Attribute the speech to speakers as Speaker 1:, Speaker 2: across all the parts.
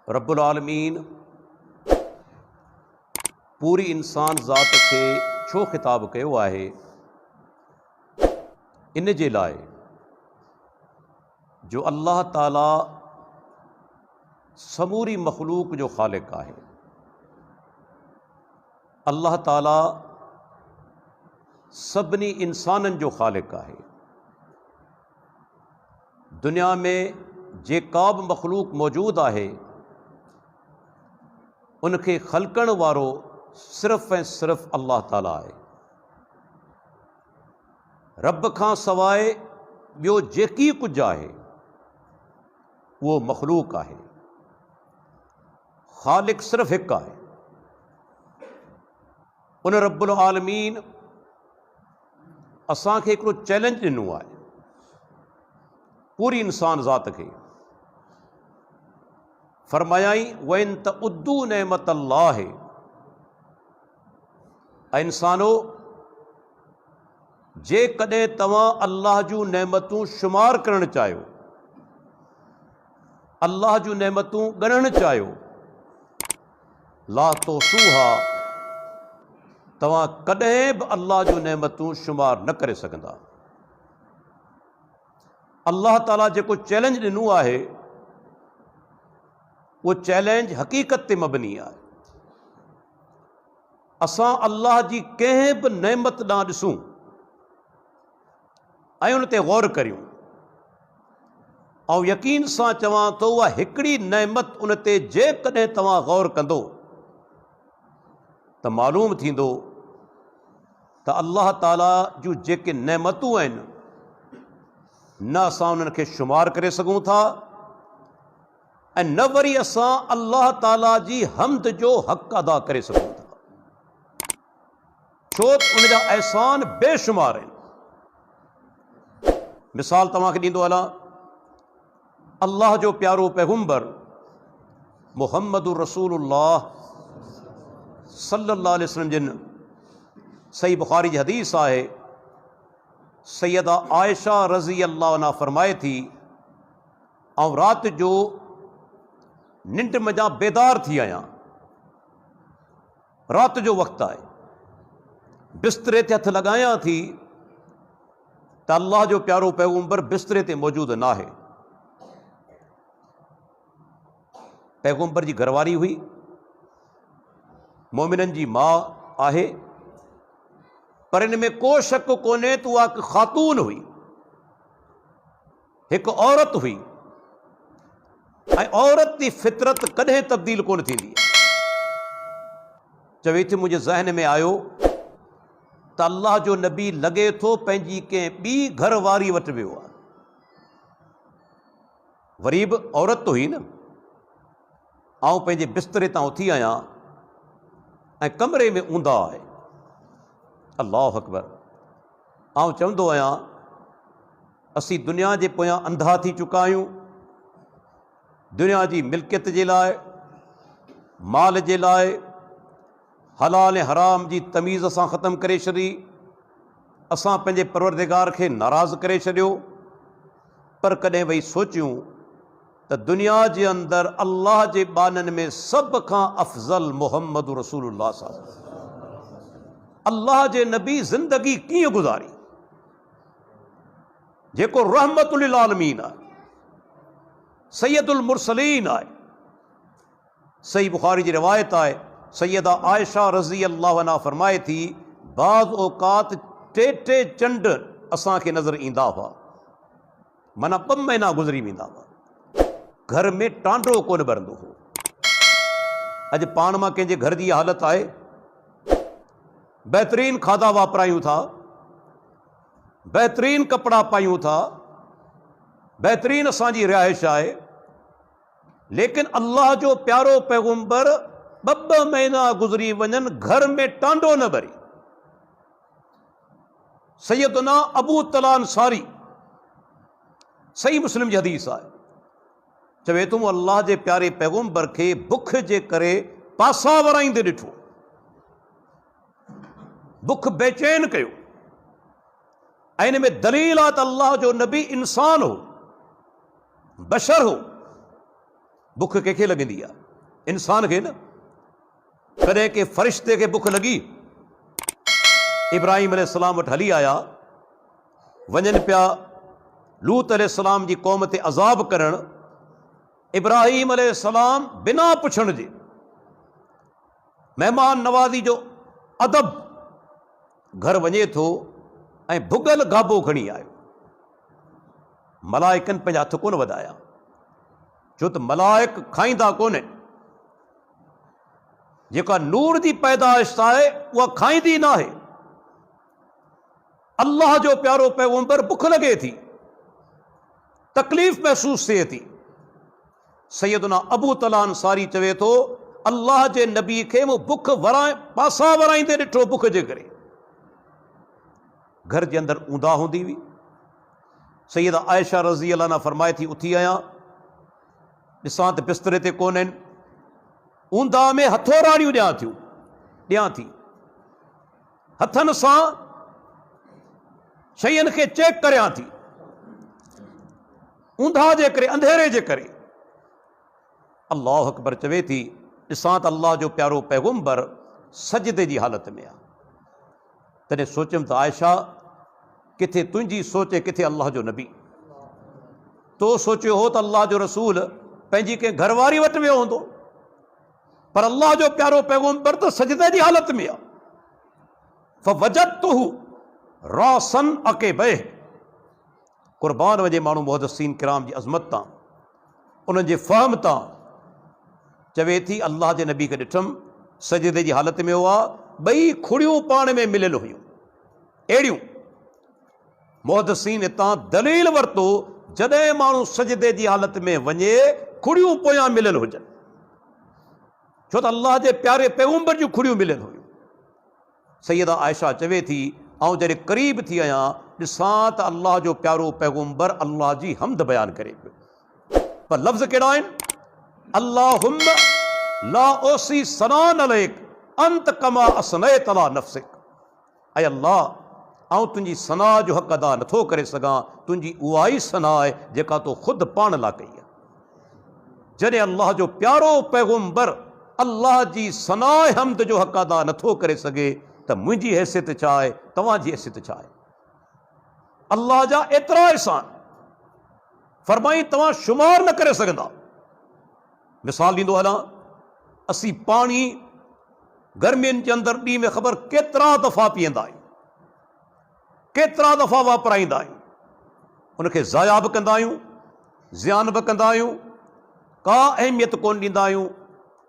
Speaker 1: रब्बुल आलमीन पूरी इंसान ज़ात खे छो ख़िताब कयो आहे? इन जे लाइ जो अल्लाह ताला समूरी मखलूक जो ख़ालिक़ आहे। अल्लाह ताला सभिनी इंसाननि जो ख़ालिक़ आहे। दुनिया में जेका बि मखलूक मौजूद आहे उनखे ख़ल्क़ण वारो सिर्फ़ ऐं सिर्फ़ अल्लाह ताला आहे। रब खां सवाइ ॿियो जेकी कुझु आहे उहो मखलूक आहे। ख़ालिक़ सिर्फ़ हिकु आहे। उन रब्बुल आलमीन असांखे हिकिड़ो चैलेंज ॾिनो आहे पूरी इंसान ज़ात खे। फरमायाई वइन तउद्दू नेमत अल्लाह, इंसानो जेकॾहिं तव्हां अल्लाह जूं नेमतूं शुमार करणु चाहियो, अल्लाह जूं नेमतूं ॻणणु चाहियो, ला तोसूहा, तव्हां कॾहिं बि अल्लाह जूं नेमतूं शुमार न करे सघंदा। अल्लाह ताला जेको चैलेंज ॾिनो आहे उहो चैलेंज हक़ीक़त ते मबनी आहे। असां अल्लाह जी कंहिं बि नेमत ॾांहुं ॾिसूं ऐं उन ते गौर करियूं ऐं यकीन सां चवां थो उहा हिकिड़ी नेमत उन ते जेकॾहिं तव्हां गौर कंदो त मालूम थींदो त अल्लाह ताला जूं जेके नेमतूं आहिनि न असां उन्हनि खे शुमार करे सघूं था ऐं न वरी असां अल्लाह ताला जी हम्द जो हक़ अदा करे सघूं था, छो त उन जा अहसान बेशुमार आहिनि। मिसाल तव्हांखे ॾींदो हलां, अल्लाह जो प्यारो पैगंबर मुहम्मदुर रसूलुल्लाह सल्लल्लाहु अलैहि वसल्लम जिन सही बुखारी जी हदीस आहे, सैयदा आयशा रज़ी अल्लाह अन्हा फरमाए थी, ऐं राति जो निंड मञा बेदार थी आहियां, राति जो वक़्तु आहे, बिस्तरे ते हथ लॻायां थी त अल्लाह जो प्यारो पैगंबर बिस्तरे ते मौजूदु न आहे। पैगंबर जी घरवारी हुई, मोमिननि जी माउ आहे, पर इन में को शक कोन्हे त उहा हिकु ख़ातून हुई, हिकु औरत हुई, ऐं औरत जी फितरत कॾहिं तब्दील कोन थींदी। चवे थी मुंहिंजे ज़हन में आयो त अल्लाह जो नबी लॻे थो पंहिंजी कंहिं ॿी घर वारी वटि वियो आहे, वरी बि औरत हुई न। आउं पंहिंजे बिस्तरे तां उथी आहियां ऐं कमरे में ऊंदा आहे, अल्लाहु अकबर। आउं चवंदो आहियां असीं दुनिया जे पोयां अंधा थी चुका आहियूं, दुनिया जी मिल्कियत जे लाइ, माल जे लाइ, हलाल ऐं हराम जी तमीज़ असां ख़तमु करे छॾी, असां पंहिंजे परवरदिगार खे नाराज़ करे छॾियो। पर कॾहिं वेही सोचियूं त दुनिया जे अंदरि अल्लाह जे बाननि में सभ खां अफ़ज़ल मुहम्मद रसूलुल्लाह साहब, अल्लाह जे नबी ज़िंदगी कीअं गुज़ारी, जेको रहमतुल लिल आलमीन आहे, सैयदुल मुरसलीन आहे। सही बुखारी जी रिवायत आहे, सैयदा आयशा रज़ी अल्लाह अन्हा फरमाए थी, बाज़ औक़ात टे चंड असांखे नज़र ईंदा हुआ, माना 2 महीना गुज़री वेंदा हुआ, घर में टांडो कोन ॿरंदो हो। अॼु पाण मां कंहिंजे घर जी हालत आहे, बहितरीन खाधा वापरायूं था, बहितरीन कपिड़ा पायूं था, बहितरीन असांजी रिहाइश आहे, लेकिन अल्लाह जो प्यारो पैगंबर 2 महीना गुज़री वञनि घर में टांडो न भरी। सैयदना अबू तला अंसारी, सही मुस्लिम जी हदीस आहे, चवे थो अल्लाह जे प्यारे पैगंबर खे बुख जे करे पासा वराईंदे ॾिठो, बुख बेचैन कयो। ऐं इन में दलील आहे त अल्लाह जो नबी इंसान हो, बशर हो, बुख कंहिंखे लॻंदी आहे? इंसान खे न। कॾहिं के फ़रिश्ते खे बुख लॻी? इब्राहिम अलैहिस्सलाम वटि हली आया, वञनि पिया लूत अलैहिस्सलाम जी क़ौम ते अज़ाब करणु। इब्राहिम अलैहिस्सलाम बिना पुछण जे महिमान नवाज़ी जो अदब घर वञे थो ऐं भुगल गाबो खणी आयो। मलाइकनि पंहिंजा हथ कोन वधाया, छो त मलाइक खाईंदा कोन्हनि। जेका नूर जी पैदाइश आहे उहा खाईंदी न आहे। अल्लाह जो प्यारो पैगंबर बुख लॻे थी, तकलीफ़ महसूस थिए थी। सैयदना अबू तला अंसारी चवे थो, अल्लाह जे नबी खे मूं बुख पासा वराईंदे ॾिठो बुख जे करे। घर जे अंदरि ऊंधा हूंदी हुई। सैयदा आयशा रज़ी अल्लाह अन्हा फरमाए थी, उथी आहियां, ॾिसां त बिस्तरे ते कोन्हनि, ऊंधा में हथोराणियूं ॾियां थी, हथनि सां शयुनि खे चेक करियां थी, ऊंधा जे करे, अंधेरे जे करे। अल्लाह अकबर चवे थी, ॾिसां त अल्लाह जो प्यारो पैगंबर सजदे जी हालत में आहे। तॾहिं सोचियमि त आयशा, किथे तुंहिंजी सोचे, किथे अल्लाह जो नबी। तो सोचियो हो त अल्लाह जो रसूल पंहिंजी कंहिं घरवारी वटि वियो हूंदो, पर अल्लाह जो प्यारो पैगंबर त सजदे जी हालत में आहे। फवजदतुहु रासन अक़बैह। कुर्बान वजे माण्हू मुहद्दिसीन किराम जी अज़मत तां, उन्हनि जे फ़हम तां चवे थी, अल्लाह जे नबी खे ॾिठमि सजदे जी हालत में हुआ, ॿई खुड़ियूं पाण में मिलियल हुयूं। अहिड़ियूं मुहद्दिसीन हितां दलील वरितो, जॾहिं माण्हू सजदे जी हालत में वञे, खुड़ियूं पोयां मिलियल हुजनि, छो त अल्लाह जे प्यारे पैगंबर जूं खुड़ियूं मिलियल हुयूं। सैयदा आयशा चवे थी, ऐं जॾहिं क़रीब थी आहियां, ॾिसां त अल्लाह जो प्यारो पैगंबर अल्लाह जी हमद बयान करे पियो। पर लफ़्ज़ कहिड़ा आहिनि? अल्लाहुम्मा ला ओसी सनान अलैक अंत कमा असनैत अला नफ्सिक। ऐं अल्लाह, आउं तुंहिंजी सना जो हक़ अदा नथो करे सघां, तुंहिंजी उहा ई सना आहे जेका तो ख़ुदि पाण लाइ कई आहे। जॾहिं अल्लाह जो प्यारो पैगंबर अल्लाह जी सना हमद जो हक़ अदा नथो करे सघे, त मुंहिंजी हैसियत छा आहे, तव्हांजी हैसियत छा आहे? अल्लाह जा एतिरा एहसान फरमाई, तव्हां शुमार न करे सघंदा। मिसाल ॾींदो हलां, असीं पाणी गर्मियुनि जे अंदरि ॾींहं में ख़बर केतिरा दफ़ा पीअंदा आहियूं, केतिरा दफ़ा वापराईंदा आहियूं, उनखे ज़ाया बि कंदा आहियूं, ज़ियान बि कंदा आहियूं, का अहमियत कोन ॾींदा आहियूं।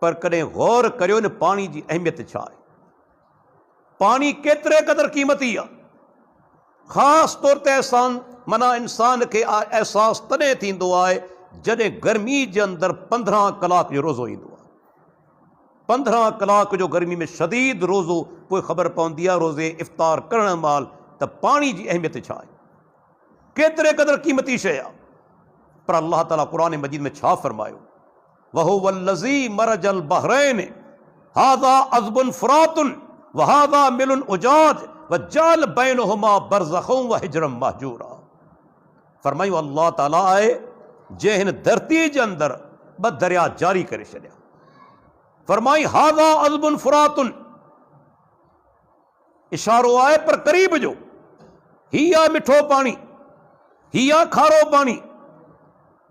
Speaker 1: पर कॾहिं गौर करियो न पाणी जी अहमियत छा आहे? पाणी केतिरे क़दुरु क़ीमती आहे। ख़ासि तौर ते इंसान खे अहसासु तॾहिं थींदो आहे जॾहिं गर्मी जे अंदरि 15 कलाक जो रोज़ो ईंदो आहे। 15 कलाक जो गर्मी में शदीद रोज़ो, पोइ ख़बर पवंदी आहे रोज़े इफ़्तार करण महिल त पाणी जी अहमियत छा आहे, केतिरे क़दुरु क़ीमती शइ आहे। पर अल्लाह ताला क़ुरान मजीद में छा फरमायो? वहुवल्लज़ी मरजल बहरैन हाज़ा अज़बुन फ़ुरातुन व हाज़ा मिलुन उजाज वजाल बैनहुमा बरज़ख़ुम व हिजरम महजूरा। फरमायो, अल्लाह ताला आहे जंहिं हिन धरती जे अंदरि 2 दरिया जारी करे छॾिया। फरमाई, हाज़ा अज़बुन फ़ुरातुन, इशारो आहे पर क़रीब जो। हीअ आहे मिठो पाणी, हीअ आहे खारो पाणी।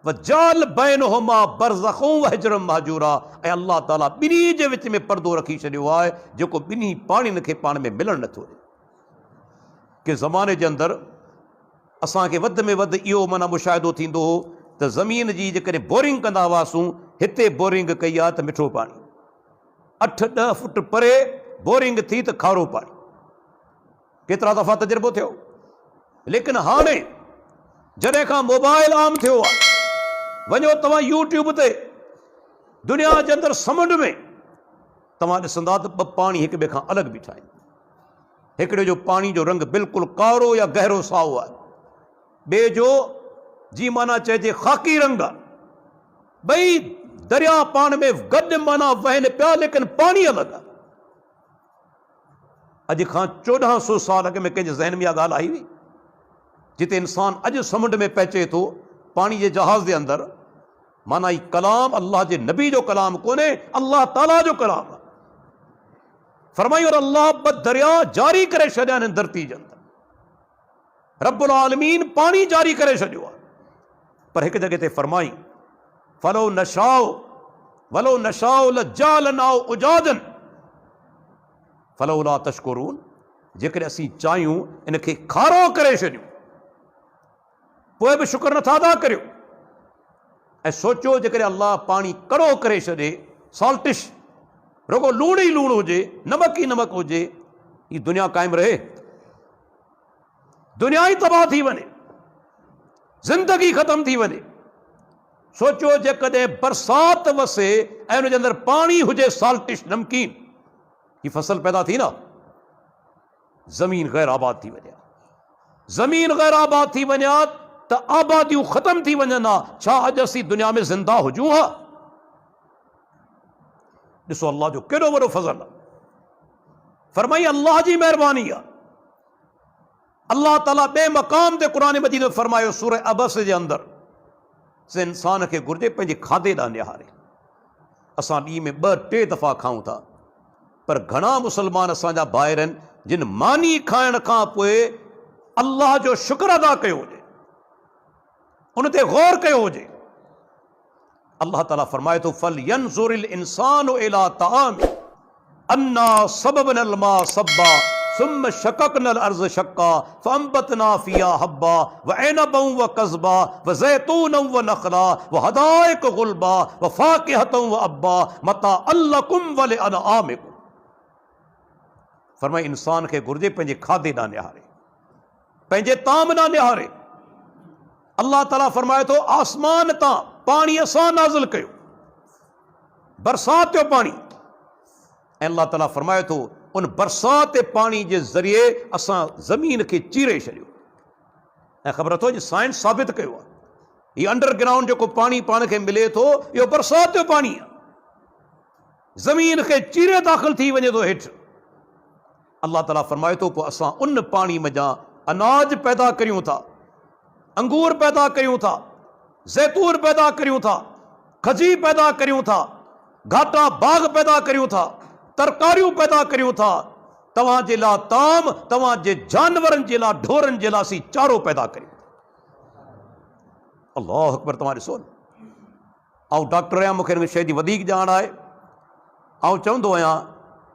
Speaker 1: वजाल बैनहुमा बरज़ख़ुम व हिजरम महजूरा। ऐं अल्लाह ताला ॿिन्ही जे विच में पर्दो रखी छॾियो आहे, जेको ॿिन्ही पाणियुनि खे पाण में मिलणु नथो ॾे। के ज़माने जे अंदरि असांखे वधि में वधि इहो माना मुशाहिदो थींदो हो त ज़मीन जी जेकॾहिं बोरिंग कंदा हुआसीं, हिते बोरिंग कई आहे त मिठो पाणी, 8-10 फुट परे बोरिंग थी त खारो पाणी। केतिरा दफ़ा तजुर्बो थियो। लेकिन हाणे जॾहिं खां मोबाइल आम थियो आहे, वञो तव्हां यूट्यूब ते, दुनिया जे अंदरि समुंड में तव्हां ॾिसंदा त 2 पाणी हिक ॿिए खां अलॻि बीठा आहिनि। हिकिड़े जो पाणी जो रंग बिल्कुलु कारो या गहरो साओ आहे, ॿिए जो जी माना चइजे ख़ाकी रंग आहे। ॿई दरिया पाण में गॾु माना वहनि पिया, लेकिन पाणी अलॻि आहे। अॼु खां 1400 साल अॻु में कंहिंजे ज़हन में इहा ॻाल्हि आई हुई? जिते इंसान अॼु समुंड में पहुचे थो, पाणी जे जहाज़ जे अंदरि, माना ही कलाम अल्लाह जे नबी जो कलाम कोने, अल्लाह ताला जो कलाम आहे। फरमाई और अल्लाह ब दरिया जारी करे छॾिया आहिनि धरती जे अंदरि। रब्बुल आलमीन पानी जारी करे छॾियो आहे। पर हिकु जॻह ते फरमाई फलो नशाओ वलो नशाओ लजालनाओ उजाजन फलोला तशकुरून, जेकॾहिं असीं चाहियूं इनखे खारो करे छॾियूं पोइ बि शुक्र नथा अदा करियो। ऐं सोचो जेकॾहिं अल्लाह पाणी कड़ो करे छॾे, सॉल्टिश, रुगो लूण ई लूण हुजे, नमक ई नमक हुजे, ही दुनिया क़ाइमु रहे? दुनिया ई तबाह थी वञे, ज़िंदगी ख़तम थी वञे। सोचो जेकॾहिं बरसाति वसे ऐं हुनजे अंदरि पाणी हुजे सॉल्टिश नमकीन, ही फसल पैदा थी न? ज़मीन गैर आबाद थी वञे। ज़मीन गैर आबाद थी वञे त आबादियूं ख़तम थी वञनि हा। छा अॼु असीं दुनिया में ज़िंदा हुजूं हा? ॾिसो अल्लाह जो केॾो वॾो फज़ल आहे। फरमाई अल्लाह जी महिरबानी आहे। अल्लाह ताला ॿिए मक़ाम ते क़ुर मजीद में फरमायो सूरह अबस जे अंदरि, से इंसान खे घुर्जे पंहिंजे खाधे ॾांहुं निहारे। असां ॾींहं में 2-3 दफ़ा खाऊं था, पर घणा मुस्लमान असांजा भाइर आहिनि जिन मानी खाइण खां पोइ अल्लाह जो शुक्र अदा कयो हुजे, उन ते गौर कयो हुजे। अल्लाह ताला फरमाए थो फल यंजुरिल इंसानु इला ताआमि अन्ना सबबनल मा सब्बा सुम्मा शक़क़नल अर्ज़ शक़्क़ा फअंबतना फ़ीहा हब्बा व इनबन व कज़बा व ज़ैतूनन व नख़ला व हदाइक़ गुलबा व फ़ाकिहतन व अब्बा मताअन लकुम व लिअनआमिकुम। फरमाए इंसान खे घुर्जे पंहिंजे खाधे ॾांहुं निहारे, पंहिंजे ताम ॾांहुं निहारे। अल्लाह ताला फरमाए थो आसमान तां पाणी असां नाज़िल कयो, बरसाति जो पाणी। ऐं अल्लाह ताला फरमाए थो उन बरसाति पाणी जे ज़रिए असां ज़मीन खे चीरे छॾियो। ऐं ख़बर अथव साइंस साबित कयो आहे, हीउ अंडरग्राउंड जेको पाणी पाण खे मिले थो, इहो बरसाति जो पाणी आहे। ज़मीन खे चीरे दाख़िल थी वञे थो हेठि। अल्लाह ताला फरमाए थो पोइ असां उन पाणी मञा अनाज पैदा करियूं था, अंगूर पैदा करियूं था, ज़ैतून पैदा करियूं था, खजी पैदा करियूं था, घाटा बाग पैदा करियूं था, तरकारियूं पैदा करियूं था। तव्हांजे लाइ ताम, तव्हांजे जानवरनि जे लाइ, ढोरनि जे लाइ असीं चारो पैदा करियूं। अल्लाह अकबर। तव्हां ॾिसो न, ऐं डॉक्टर आहियां, मूंखे हिन शइ जी वधीक ॼाण आहे। ऐं चवंदो आहियां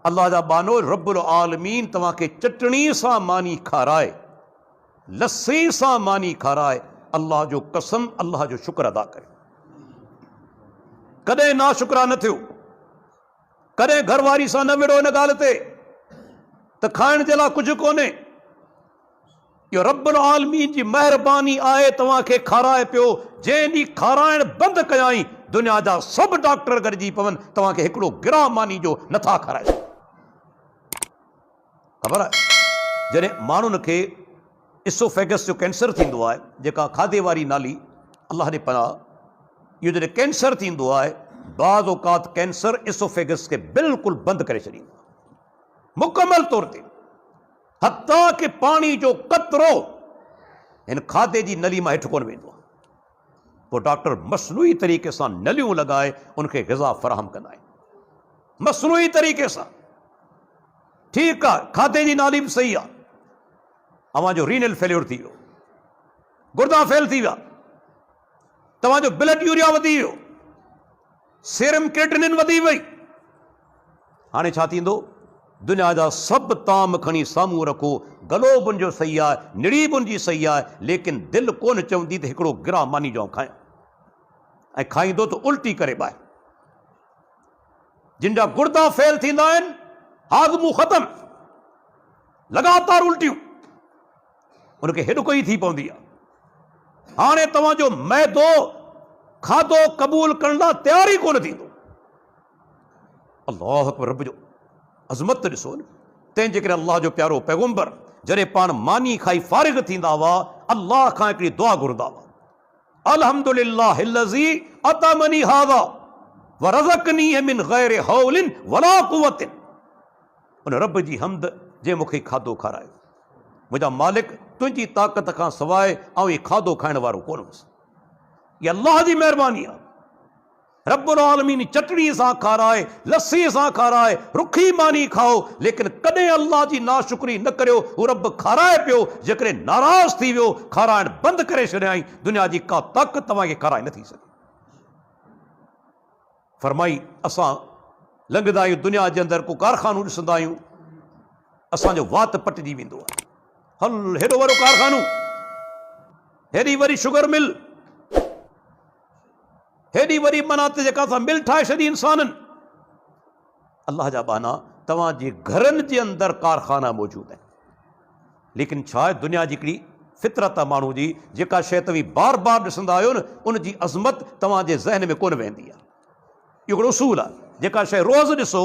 Speaker 1: अल्लाह जा बानो रब्बुल आलमीन तव्हांखे चटणी सां मानी खाराए, लस्सी सां मानी खाराए, अल्लाह जो कसम, अल्लाह जो शुक्र अदा करे। कॾहिं नाशुक्रा न थियो, कॾहिं घरवारी सां न विड़ो हिन ॻाल्हि ते त खाइण जे लाइ कुझु कोन्हे। इहो रब्बुल आलमीन जी महिरबानी आहे, तव्हांखे खाराए पियो। जंहिं ॾींहुं खाराइण बंदि कयाई, दुनिया जा सभु डॉक्टर गॾिजी पवनि, तव्हांखे हिकिड़ो गिराह मानी जो नथा खाराए। ख़बर आहे, जॾहिं माण्हुनि खे इसोफेगस जो कैंसर थींदो आहे, जेका खाधे वारी नाली, अल्लाह ॾे पनाह, इहो जॾहिं कैंसर थींदो आहे, बाज़ औक़ात कैंसर इसोफेगस खे बिल्कुलु बंदि करे छॾींदो मुकमल तौर ते, हता कि पाणी जो कतरो हिन खाधे जी नली मां हेठि कोन वेंदो आहे। पोइ डॉक्टर मसनूई तरीक़े सां नलियूं लॻाए उनखे ग़िज़ा फ़राहम कंदा आहिनि, मसनूई तरीक़े सां। ठीकु आहे, खाधे जी नाली बि सही आहे, अवांजो रीनल फेल्योर थी वियो, गुर्दा फेल थी विया, तव्हांजो ब्लड यूरिया वधी वियो, सेरम क्रिएटिनिन वधी वई। हाणे छा थींदो? दुनिया जा सभु ताम खणी साम्हूं रखो, गलो बुन जो सही आहे, निड़ी बुन जी सही आहे, लेकिन दिलि कोन चवंदी त हिकिड़ो गिराह मानी जो खायां। ऐं खाईंदो त उल्टी करे ॿाहिरि। जिन जा गुर्दा फेल थींदा आहिनि, हाज़मू ख़तम, लगातार उल्टियूं, उनखे हिॾको ई थी पवंदी आहे। हाणे तव्हांजो मैदो खाधो क़बूल करण लाइ तयार ई कोन थींदो। अल्लाह अकबर। रब जो अज़मत ॾिसो न। तंहिंजे करे अल्लाह जो प्यारो पैगम्बर जॾहिं पाण मानी खाई फारिग थींदा हुआ, अल्लाह खां हिकिड़ी दुआ घुरंदा हुआ, अल्हम्दुलिल्लाहिल्लज़ी अतमनी हाज़ा व रज़क़नी मिन गैरि हौलिन वला कुव्वतिन। उन रब जी हमद जे मूंखे खाधो खारायो। मुंहिंजा मालिक, तुंहिंजी ताक़त खां सवाइ ऐं इहे खाधो खाइण वारो कोन हुउसि। इहा अल्लाह जी महिरबानी आहे। रब्बुल आलमीन चटनी सां खाराए, लस्सी सां खाराए, रुखी मानी खाओ, लेकिन कॾहिं अल्लाह जी नाशुक्री न करियो। हू रब खाराए पियो, जेकॾहिं नाराज़ थी वियो, खाराइण बंदि करे छॾियईं, दुनिया जी का ताक़त तव्हांखे खाराए नथी सघे। फरमाई असां लंघंदा आहियूं दुनिया जे अंदरि, को कारखानो ॾिसंदा आहियूं, असांजो वात पटिजी वेंदो आहे। हल हेॾो वॾो कारखानो, हेॾी वॾी शुगर मिल, हेॾी वॾी मनात जेका असां मिल ठाहे छॾी इंसाननि। अल्लाह जा बाना, तव्हांजे घरनि जे अंदरि कारखाना मौजूदु आहिनि, लेकिन छा आहे, दुनिया जी हिकिड़ी फितरत आहे माण्हू जी, जेका शइ तव्हां बार बार ॾिसंदा आहियो न, उनजी अज़मत तव्हांजे ज़हन में कोन वेंदी आहे। इहो हिकिड़ो उसूल आहे, जेका शइ रोज़ ॾिसो,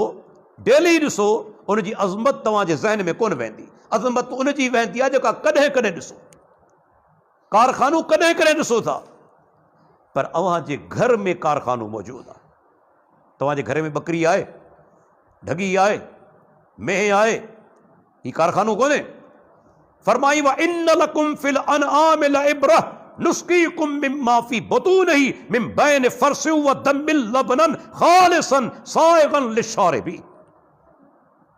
Speaker 1: डेली ॾिसो, उनजी अज़मत तव्हांजे ज़हन में कोन वेंदी। अज़मत उनजी वेंदी आहे जेका कॾहिं कॾहिं ॾिसो। कारखानो कॾहिं कॾहिं ॾिसो था, पर अव्हांजे घर में कारखानो मौजूदु आहे। तव्हांजे घर में बकरी आहे, ढगी आहे, मेंह आहे, ही कारखानो कोन्हे। फरमाई व इन लकुम फिल अनआम लइब्रह नुस्कीकुम मिम्मा फी बुतूनिही मिन बैन फरसिन व दमिल लबनन खालिसन साइगन लिशारिबी।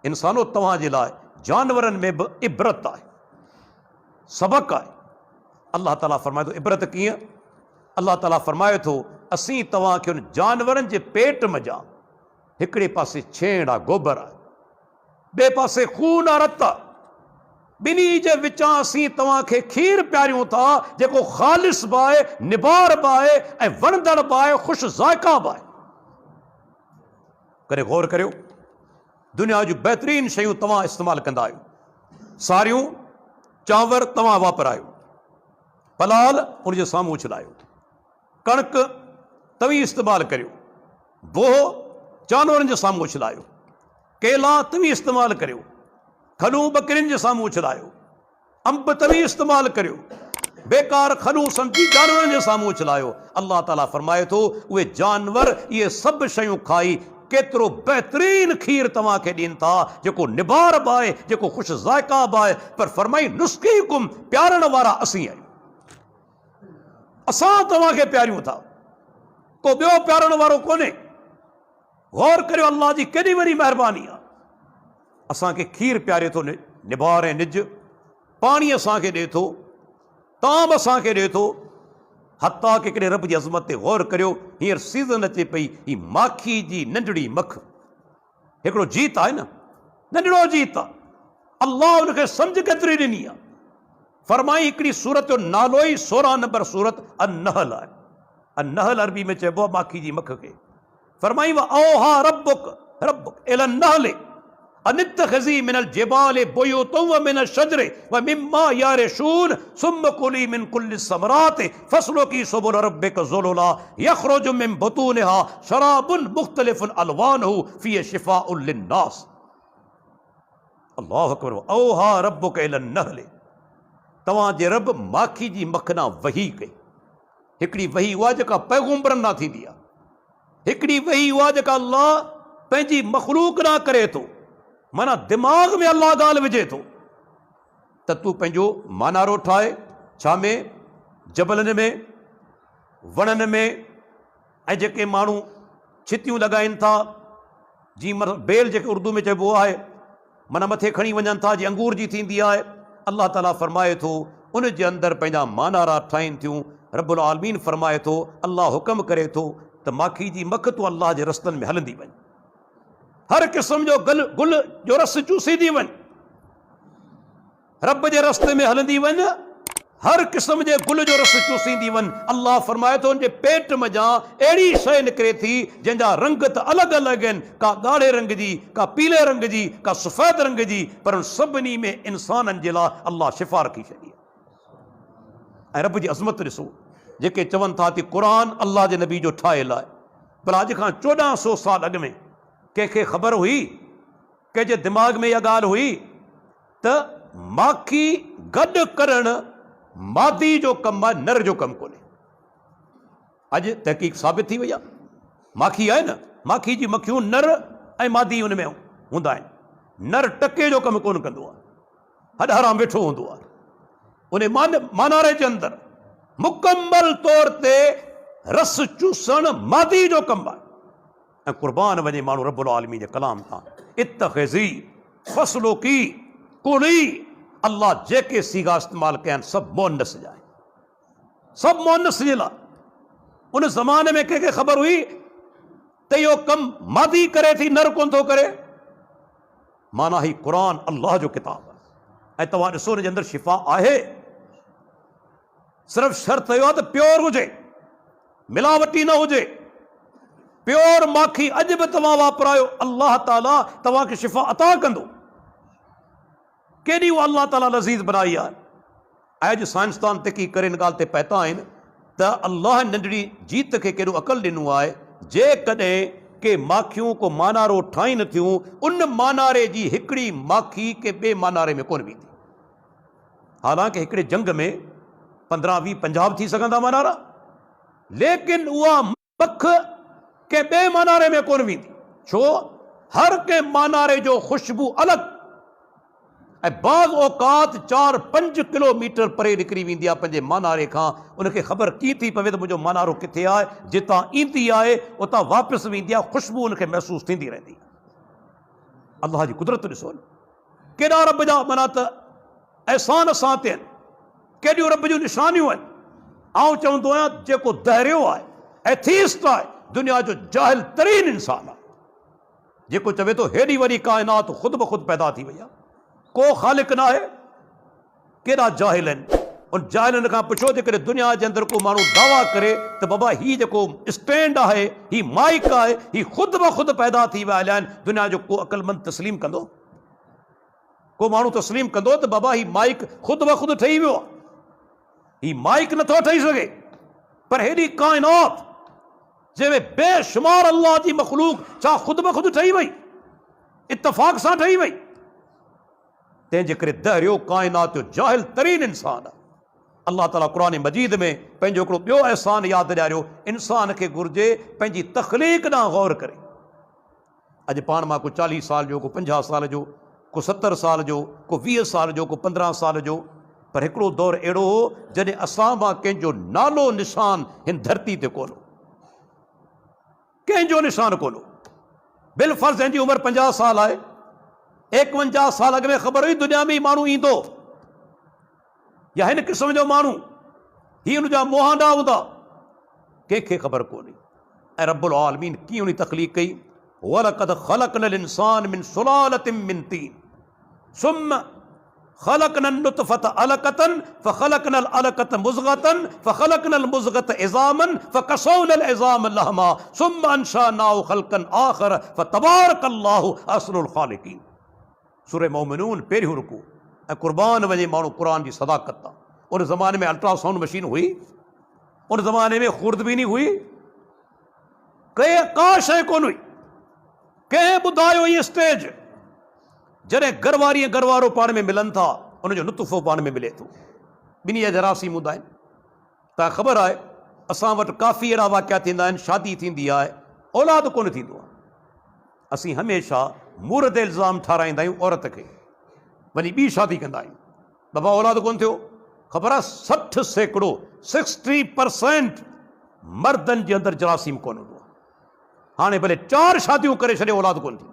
Speaker 1: इंसानो, तव्हांजे लाइ जानवरनि में बि इबरत आहे, सबक आहे। अल्लाह ताला फरमाए थो, इबरत कीअं? अल्लाह ताला फरमाए थो, असीं तव्हांखे उन जानवरनि जे पेट मञा, हिकिड़े पासे छेण आहे, गोबर आहे, ॿिए पासे खून आहे, रत आहे, ॿिन्ही जे विचां असीं तव्हांखे खीर पियारियूं था, जेको ख़ालिस बि आहे, निबार बि आहे, ऐं वणंदड़ बि आहे, ख़ुशि ज़ाइक़ा बि आहे। करे गौर करियो, दुनिया जूं बहितरीन शयूं तव्हां इस्तेमालु कंदा आहियो। सारियूं चांवर तव्हां वापरायो, पलाल उनजे साम्हूं उछलायो, कणिक तव्हीं इस्तेमालु करियो, बोह जानवरनि जे साम्हूं उछलायो, केला तव्हीं इस्तेमालु करियो, खलूं बकरियुनि जे साम्हूं उछलायो, अंब तव्हीं इस्तेमालु करियो, बेकार खलूं सम्झी जानवरनि जे साम्हूं उछलायो। अल्लाह ताला फरमाए थो, उहे जानवर इहे सभु शयूं खाई केतिरो बहितरीन खीर तव्हांखे ॾियनि था, जेको निबार बि आहे, जेको ख़ुशि ज़ाइक़ा बि आहे। पर फरमाई नुस्कीकुम, प्यारण वारा असीं आहियूं, असां तव्हांखे प्यारियूं था, को ॿियो प्यारण वारो कोन्हे। गौर करियो, अल्लाह जी केॾी वॾी महिरबानी आहे। असांखे खीर प्यारे थो, निबार ऐं निज, पाणी असांखे ॾिए थो, ताम असांखे ॾिए थो। हता के हिकिड़े रब जी अज़मत ते गौर करियो, हींअर सीज़न अचे पई, ही माखी जी नंढड़ी मख, हिकिड़ो जीत आहे न, नंढड़ो जीत आहे, अल्लाह उनखे सम्झ केतिरी ॾिनी आहे। फरमाई हिकिड़ी सूरत जो नालो ई 16 नंबर सूरत अन-नहल आहे। अन-नहल अरबी में चइबो आहे माखी जी मख खे। फरमाई व औहा रब्बुक इलन नहल अनित्तखज़ी मिनल जिबाल बुयूतन व मिनश शजर व मिम्मा यारिशून सुम्मा कुली मिन कुल्लि समरात फस्लुकी सुबुल रब्बिक ज़ुलुला यख़रुजु मिन बुतूनिहा शराबुन मुख्तलिफुन अलवानुहु फ़ीहि शिफ़ाउन लिन्नास। अल्लाहु अकबर। औहा रब्बुक इलन नहल, तव्हांजे रब माखी जी मख ॾांहुं वही कई। हिकिड़ी वही उहा जेका पैगुंबरनि ॾांहुं थींदी आहे, हिकिड़ी वही उहा जेका अल्लाह पंहिंजी मखलूक ॾांहुं करे थो, माना दिमाग़ में अल्लाह ॻाल्हि विझे थो त तूं पंहिंजो मानारो ठाहे, छा में, जबलनि में, वणनि में, ऐं जेके माण्हू छितियूं लॻाइनि था, जीअं बेल जेके उर्दू में चइबो आहे, माना मथे खणी वञनि था, जीअं अंगूर जी थींदी आहे। अल्लाह ताला फरमाए थो, उन जे अंदरि पंहिंजा मानारा ठाहिनि थियूं। रब्बुल आलमीन फरमाए थो, अल्लाह हुकम करे थो त माखी जी मख तूं अल्लाह जे रस्तनि में हलंदी वञ, हर क़िस्म जो गुल जो रस चूसींदी वञ, रब जे रस्ते में हलंदी वञ, हर क़िस्म जे गुल जो रस चूसींदी वञ। अल्लाह फरमाए थो, उनजे पेट मञा अहिड़ी शइ निकिरे थी जंहिंजा रंग त अलॻि अलॻि आहिनि, का ॻाढ़े रंग जी, का पीले रंग जी, का सफ़ेद रंग जी, पर उन सभिनी में इंसाननि जे लाइ अल्लाह शिफ़ा रखी छॾी आहे। ऐं रब जी अज़मत ॾिसो, जेके चवनि था त क़ुरान अल्लाह जे नबी जो ठाहियलु आहे, भला अॼु खां 1400 साल अॻु में कंहिंखे ख़बर हुई, कंहिंजे दिमाग़ में इहा ॻाल्हि हुई त माखी गॾु करणु मादी जो कमु आहे, नर जो कमु कोन्हे? अॼु तहक़ीक़ साबित थी वई आहे, माखी आहे न, माखी जी मखियूं नर ऐं मादी उन में हूंदा आहिनि। नर टके जो कमु कोन कंदो आहे, हॾ हराम वेठो हूंदो आहे। उन मानारे जे अंदरि मुकम्मल तौर ते रस चूसण मादी जो कमु आहे ऐं क़ुर्बान वञे माण्हू रब्बुल आलमीन जे कलाम तां। इत्तख़िज़ी फस्लुकी कुली, अल्लाह जेके सीगा इस्तेमालु कया आहिनि सभु मुअन्नस जा आहिनि, सभु मुअन्नस जे लाइ। उन ज़माने में कंहिंखे ख़बर हुई त इहो कमु मादी करे थी, नर कोन थो करे? माना ही क़ुरान अल्लाह जो किताब आहे ऐं तव्हां ॾिसो हुन जे अंदरि शिफ़ा आहे। सिर्फ़ु शर्त इहो आहे त प्योर हुजे, मिलावटी न हुजे। प्योर माखी अॼु बि तव्हां वापरायो, अल्लाह ताला तव्हांखे शिफ़ा अता कंदो। केॾी उहा अल्लाह ताला लज़ीज़ बनाई आहे। अॼु साइंसदान तहक़ीक़ करे इन ॻाल्हि ते पहुता आहिनि त अल्लाह नंढड़ी जीत खे केॾो अक़ल ॾिनो आहे। जेकॾहिं के माखियूं को मानारो ठाहिनि थियूं, उन मानारे जी हिकिड़ी माखी के ॿिए मानारे में कोन वेंदी। हालांकि हिकिड़े जंग में 15, 20, 50 थी सघंदा मानारा, लेकिन उहा मख के ॿिए मानारे में कोन वेंदी। छो? हर के मानारे जो ख़ुशबू अलॻि ऐं बाज़ औक़ात 4-5 किलोमीटर परे निकिरी वेंदी आहे पंहिंजे मानारे खां। उनखे ख़बर कीअं थी पवे त मुंहिंजो मानारो किथे आहे? जितां ईंदी आहे उतां वापसि वेंदी आहे, ख़ुशबू उनखे महसूसु थींदी रहंदी आहे। अल्लाह जी कुदरत ॾिसो न, केॾा रब जा माना त अहसान असां ते आहिनि, केॾियूं रब जूं निशानियूं आहिनि। आउं चवंदो आहियां जेको दहरियो आहे, एथीस्ट आहे, दुनिया जो जाहिल तरीन इंसान आहे, जेको चवे थो हेॾी वॾी काइनात ख़ुदि ब ख़ुदि पैदा थी वई आहे, को ख़ालिक न आहे। केॾा जाहिल आहिनि। उन जाहिलनि खां पुछो जेकॾहिं दुनिया जे अंदरि को माण्हू दावा करे त बाबा हीउ जेको स्टैंड आहे, हीउ माइक आहे, हीउ ख़ुदि ब ख़ुदि पैदा थी विया आहिनि, दुनिया जो को अक़लमंद तस्लीम कंदो? को माण्हू तस्लीम कंदो त बाबा हीउ माइक ख़ुदि ब ख़ुदि ठही वियो आहे? हीउ माइक नथो ठही सघे, पर हेॾी काइनात जंहिंमें बेशुमार अल्लाह जी मख़लूक छा ख़ुदि ब ख़ुदि ठही वई, इत्तफ़ाक़ सां ठही वई। तंहिंजे करे दहरियो काइनात जो जाहिल तरीन इंसान आहे। अल्लाह ताला क़ुरान मजीद में पंहिंजो हिकिड़ो ॿियो अहसान यादि ॾियारियो। इंसान खे घुरिजे पंहिंजी तख़लीक़ ॾांहुं गौर करे। अॼु पाण मां को 40 साल जो, को 50 साल जो, को 70 साल जो, को 20 साल जो, को 15 साल जो, पर हिकिड़ो दौर अहिड़ो हो जॾहिं असां मां कंहिंजो नालो निशान हिन धरती ते कोन हो, कंहिंजो निशान कोन हो। बिलफर्ज़ जंहिंजी उमिरि 50 साल आहे, 51 साल अॻु में ख़बर हुई दुनिया में माण्हू ईंदो या हिन क़िस्म जो माण्हू, ही हुनजा मुहांडा हूंदा, कंहिंखे ख़बर कोन्हे। ऐं रब्बुल आलमीन कीअं उन तख़लीक़ कई? वलक़द ख़लक़नल इंसान मिन सुलालतिन मिन तीन सुम्मा ख़लक़नन नुतफ़त अलक़तन फ़ख़लक़नल अलक़त मुज़ग़तन फ़ख़लक़नल मुज़ग़त इज़ामन फ़कसौनल इज़ाम लहमा सुम्मा अंशअनाहु ख़ल्क़न आख़र फ़तबारकल्लाहु अहसनुल ख़ालिक़ीन। सूरह मोमिनून पहिरियों रुकू। ऐं क़ुर्बान वञे माण्हू क़ुरान जी सदाक़त तां। उन ज़माने में अल्ट्रासाउंड मशीन हुई, उन ज़माने में खुर्दबीनी हुई, का शइ कोन हुई। कंहिं ॿुधायो इहे स्टेज जॾहिं घरवारी ऐं घरवारो पाण में मिलनि था, उनजो लुत्फ़ो पाण में मिले थो। ॿिन्ही जा जरासीम हूंदा आहिनि। तव्हां ख़बर आहे असां वटि काफ़ी अहिड़ा वाक़िया थींदा आहिनि, शादी थींदी आहे, औलाद कोन थींदो आहे। असीं हमेशह मूरत इल्ज़ाम ठाराईंदा आहियूं औरत खे, वञी ॿी शादी कंदा आहियूं, बाबा औलाद कोन थियो। ख़बर आहे 60% मर्दनि जे अंदरि जरासीम कोन हूंदो आहे। हाणे भले 4 शादियूं करे छॾे, औलाद कोन थी।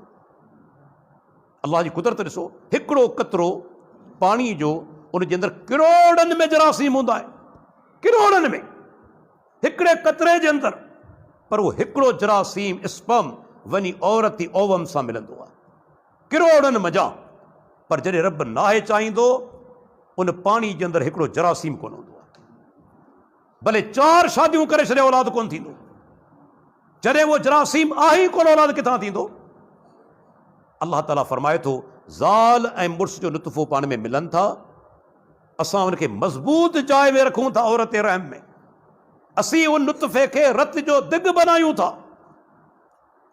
Speaker 1: अल्लाह जी कुदरत ॾिसो, हिकिड़ो कतिरो पाणी जो उन जे अंदरि किरोड़नि में जरासीम हूंदा आहिनि, किरोड़नि में, हिकिड़े कतरे जे अंदरि। पर उहो हिकिड़ो जरासीम स्पर्म वञी औरत जी ओवम सां मिलंदो आहे, किरोड़नि मज़ा। पर जॾहिं रब नाहे चाहींदो, उन पाणी जे अंदरि हिकिड़ो जरासीम कोन हूंदो आहे। भले 4 शादियूं करे छॾे, औलाद कोन थींदो। जॾहिं उहो जरासीम आहे ई कोन, औलाद किथां थींदो? अल्लाह ताला फरमाए थो, ज़ाल ऐं मुड़ुस जो लुत्फ़ो पाण में मिलनि था, असां उनखे मज़बूत जाइ में रखूं था, औरत रहम में। असीं उन लुत्फ़े खे रत जो दिग बनायूं था,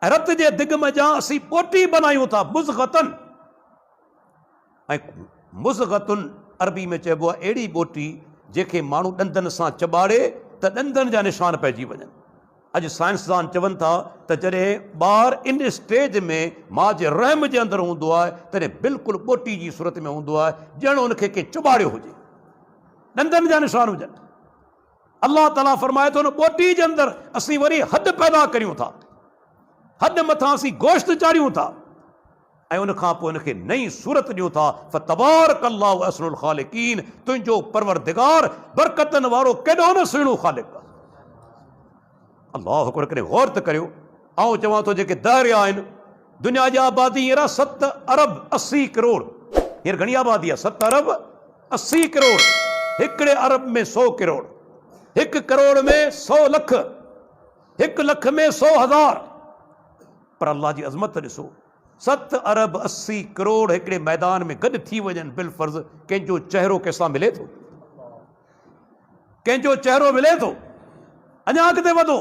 Speaker 1: ऐं रत जे दिग में जा असीं ॿोटी बनायूं था, मुज़ग़तन। ऐं मुज़ग़तुन अरबी में चइबो आहे अहिड़ी ॿोटी जंहिंखे माण्हू ॾंदनि सां चॿाड़े त ॾंदनि जा निशान पइजी वञनि। अॼु साइंसदान चवनि था त जॾहिं ॿारु इन स्टेज में माउ जे रहम जे अंदरि हूंदो आहे, तॾहिं बिल्कुलु ॿोटी जी सूरत में हूंदो आहे, ॼण उनखे कंहिं चुॿाड़ियो हुजे, ॾंदनि जा निशान हुजनि। अल्लाह ताला फरमाए थो न ॿोटी जे अंदरि असीं वरी हद पैदा करियूं था, हद मथां असीं गोश्त चाढ़ियूं था ऐं उन खां पोइ उनखे नई सूरत ॾियूं था। फ़तबारकल्लाहु अहसनुल ख़ालिक़ीन, तुंहिंजो परवरदिगार बरकतनि वारो केॾो न सुहिणो ख़ालिक़ आहे। अल्लाह अकबर करे गौर त करियो। ऐं चवां थो जेके दरिया आहिनि, दुनिया जी आबादी हींअर 7 अरब 80 करोड़। हींअर घणी आबादी आहे? 7 अरब 80 करोड़। हिकिड़े अरब में 100 करोड़, 1 करोड़ में 100 लख, 1 लख में 100,000। पर अल्लाह जी अज़मत ॾिसो, 7 अरब 80 करोड़ हिकिड़े मैदान में गॾु थी वञनि, बिलफर्ज़ कंहिंजो चहिरो कंहिंसां मिले थो? कंहिंजो चहिरो मिले थो? अञा अॻिते वधो,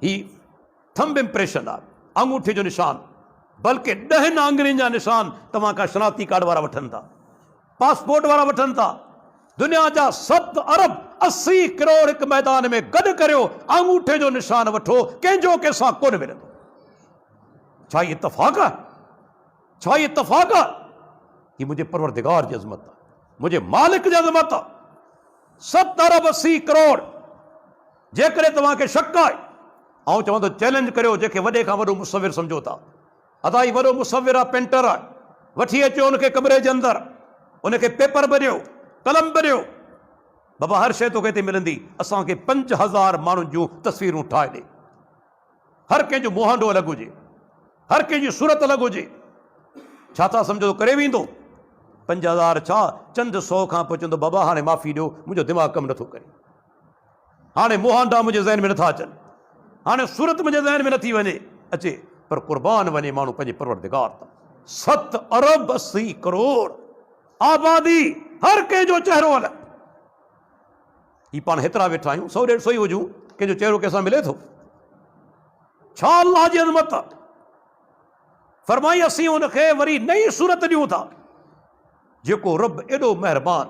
Speaker 1: ही थंब इम्प्रेशन आहे, अंगूठे जो निशान, बल्कि 10 आङुरियुनि जा निशान तव्हां खां शनाख्ती कार्ड वारा वठनि था, पासपोर्ट वारा वठनि था। दुनिया जा 7 अरब 80 करोड़ हिकु मैदान में गॾु करियो, अंगूठे जो निशान वठो, कंहिंजो कंहिंसां कोन मिलंदो। छा ये इत्तफ़ाक़ आहे? छा ये इत्तफ़ाक़ आहे? ही मुंहिंजे परवरदिगार जी अज़मत आहे, मुंहिंजे मालिक जी अज़मत आहे। 7 अरब 80 करोड़। जेकॾहिं तव्हांखे शक आहे, ऐं चवां थो चैलेंज करियो जेके वॾे खां वॾो मुसविर सम्झो था, अदाई वॾो मुसविर आहे, पेंटर आहे, वठी अचो उनखे कमरे जे अंदरि, उनखे पेपर भरियो, कलम भरियो, बाबा हर शइ तोखे हिते मिलंदी, असांखे 5000 माण्हुनि जूं तस्वीरूं ठाहे ॾे, हर कंहिंजो मुहांडो अलॻि हुजे, हर कंहिंजी सूरत अलॻि हुजे। छा था सम्झो करे वेंदो? 5000 छा, चंद 100 खां पोइ चवंदो बाबा हाणे माफ़ी ॾियो, मुंहिंजो दिमाग़ कमु नथो करे, हाणे मुहांडा मुंहिंजे ज़हन में नथा अचनि, हाणे सूरत मुंहिंजे ज़हन में नथी वञे अचे। पर क़ुर्बान वञे माण्हू पंहिंजे परवरदिगार तां। 7 अरब 80 करोड़ आबादी, हर कंहिंजो चहिरो अलॻि। ही पाण हेतिरा वेठा आहियूं, 100-150 ई हुजूं, कंहिंजो चहिरो कंहिंसां मिले थो? छा अल्लाह जी अज़मत आहे? फरमाई असीं उनखे वरी नई सूरत ॾियूं था। जेको रब एॾो महिरबान,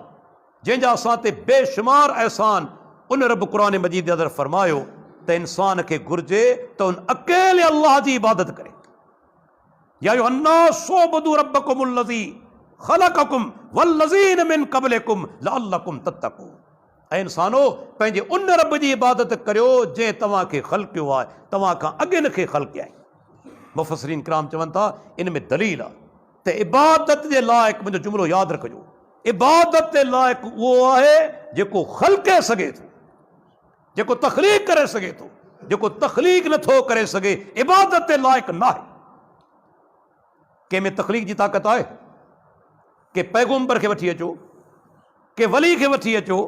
Speaker 1: जंहिंजा असां ते बेशुमार अहसान, उन रब क़ुरान मजीद जे अंदरि फरमायो त इंसान खे घुर्जे त उन अकेले अल्लाह जी इबादत करे। या अय्युहन्नास उअ्बुदू रब्बकुमुल्लज़ी ख़लक़कुम वल्लज़ीन मिन क़ब्लिकुम लअल्लकुम तत्तक़ून। ऐं इंसानो, पंहिंजे उन रब जी इबादत करियो जंहिं तव्हांखे ख़ल्क़ियो आहे, तव्हां खां अॻिन खे ख़ल्क़ियो आहे। मुफ़स्सिरीन किराम चवनि था इन में दलील आहे त इबादत जे लाइक़ु, मुंहिंजो जुमिलो यादि रखिजो, इबादत जे लाइक़ु उहो आहे जेको ख़ल्क़े सघे थो, जेको तख़लीक़ करे सघे थो। जेको तख़लीक़ नथो करे सघे, इबादत जे लाइक़ु न आहे। कंहिंमें तख़लीक़ जी ताक़त आहे? के पैगम्बर खे वठी अचो, के वली खे वठी अचो,